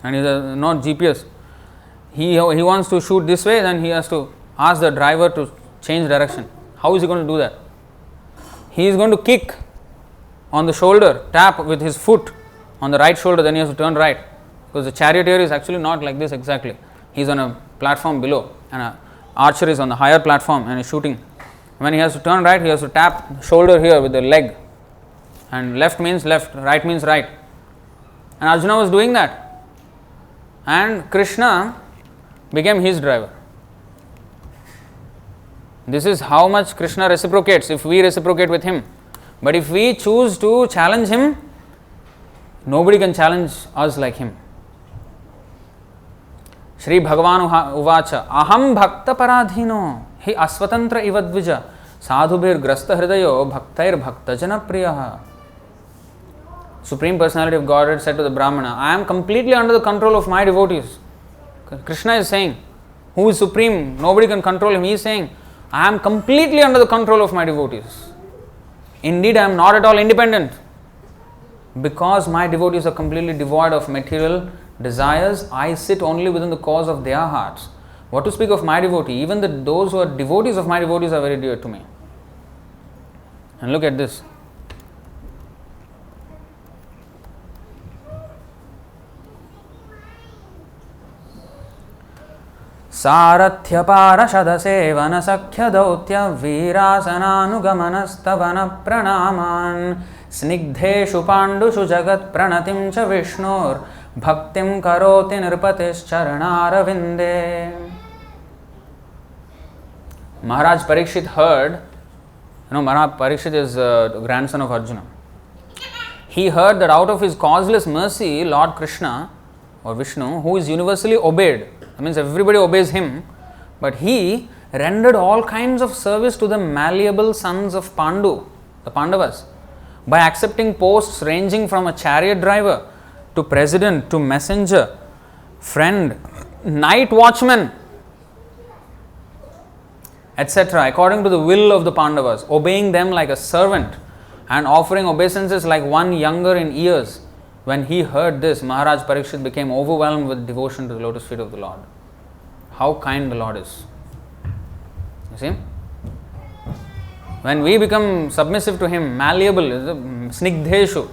And he's not GPS. He wants to shoot this way, then he has to ask the driver to change direction. How is he going to do that? He is going to kick on the shoulder, tap with his foot on the right shoulder, then he has to turn right. Because the charioteer is actually not like this exactly. He is on a platform below and an archer is on the higher platform and is shooting. When he has to turn right, he has to tap shoulder here with the leg. And left means left, right means right. And Arjuna was doing that. And Krishna became his driver. This is how much Krishna reciprocates if we reciprocate with him. But if we choose to challenge him, nobody can challenge us like him. Shri Bhagavan Uvacha Aham Bhakta Paradhino Hi Asvatantra Ivadvija Sadhubhir Grasta Hridayo Bhaktair Bhakta Jana Priyaha. Supreme Personality of Godhead said to the Brahmana, I am completely under the control of my devotees. Krishna is saying, who is supreme? Nobody can control him. He is saying, I am completely under the control of my devotees. Indeed, I am not at all independent. Because my devotees are completely devoid of material desires, I sit only within the cause of their hearts. What to speak of my devotee? Even those who are devotees of my devotees are very dear to me. And look at this. Sarathya parashada sevana sakhya dautya virasananugamanasthavana pranaman snigdheshu pandushu jagat pranatim cha vishnur bhaktim karoti nirpatis charanaravinde. Maharaj Parikshit heard, Maharaj Parikshit is the grandson of Arjuna. He heard that out of his causeless mercy, Lord Krishna or Vishnu, who is universally obeyed, that means everybody obeys him, but he rendered all kinds of service to the malleable sons of Pandu, the Pandavas, by accepting posts ranging from a chariot driver to president to messenger, friend, night watchman, etc., according to the will of the Pandavas, obeying them like a servant and offering obeisances like one younger in years. When he heard this, Maharaj Parikshit became overwhelmed with devotion to the lotus feet of the Lord. How kind the Lord is. You see? When we become submissive to him, malleable, snigdheshu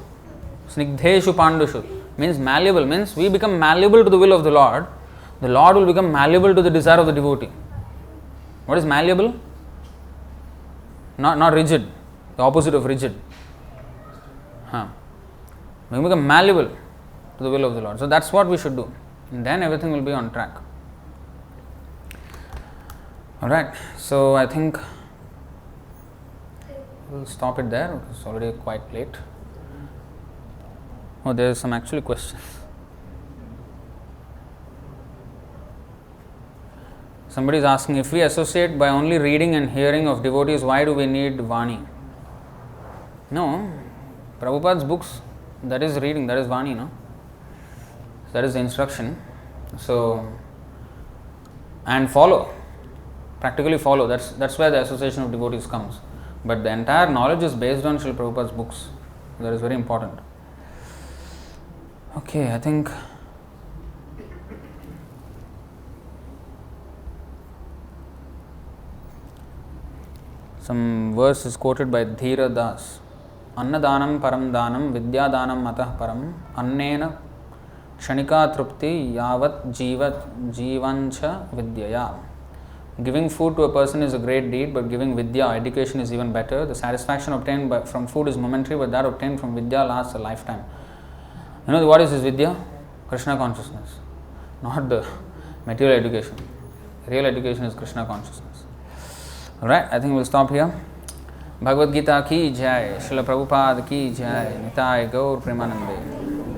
pandushu, means malleable, means we become malleable to the will of the Lord The Lord will become malleable to the desire of the devotee. What is malleable? Not rigid, the opposite of rigid. We become malleable to the will of the Lord. So that's what we should do. And then everything will be on track. Alright, so I think we'll stop it there. It's already quite late. Oh, there is some actually questions. Somebody is asking, if we associate by only reading and hearing of devotees, why do we need Vani? No, Prabhupada's books, that is reading, that is Vani, no? That is the instruction. So, and follow, practically follow. That's where the association of devotees comes. But the entire knowledge is based on Srila Prabhupada's books. That is very important. Okay, I think some verse is quoted by Dhira Das. Annadanam param danam vidyadanam matah param annena kshanika trupti yavat jivancha vidyaya. Giving food to a person is a great deed, but giving vidya, education, is even better. The satisfaction obtained from food is momentary, but that obtained from vidya lasts a lifetime. You know what is this vidya? Krishna consciousness, not the material education. Real education is Krishna consciousness. Alright, I think we'll stop here. Bhagavad Gita ki jai, Srila Prabhupada ki jai, Nitai Gaur Premanande.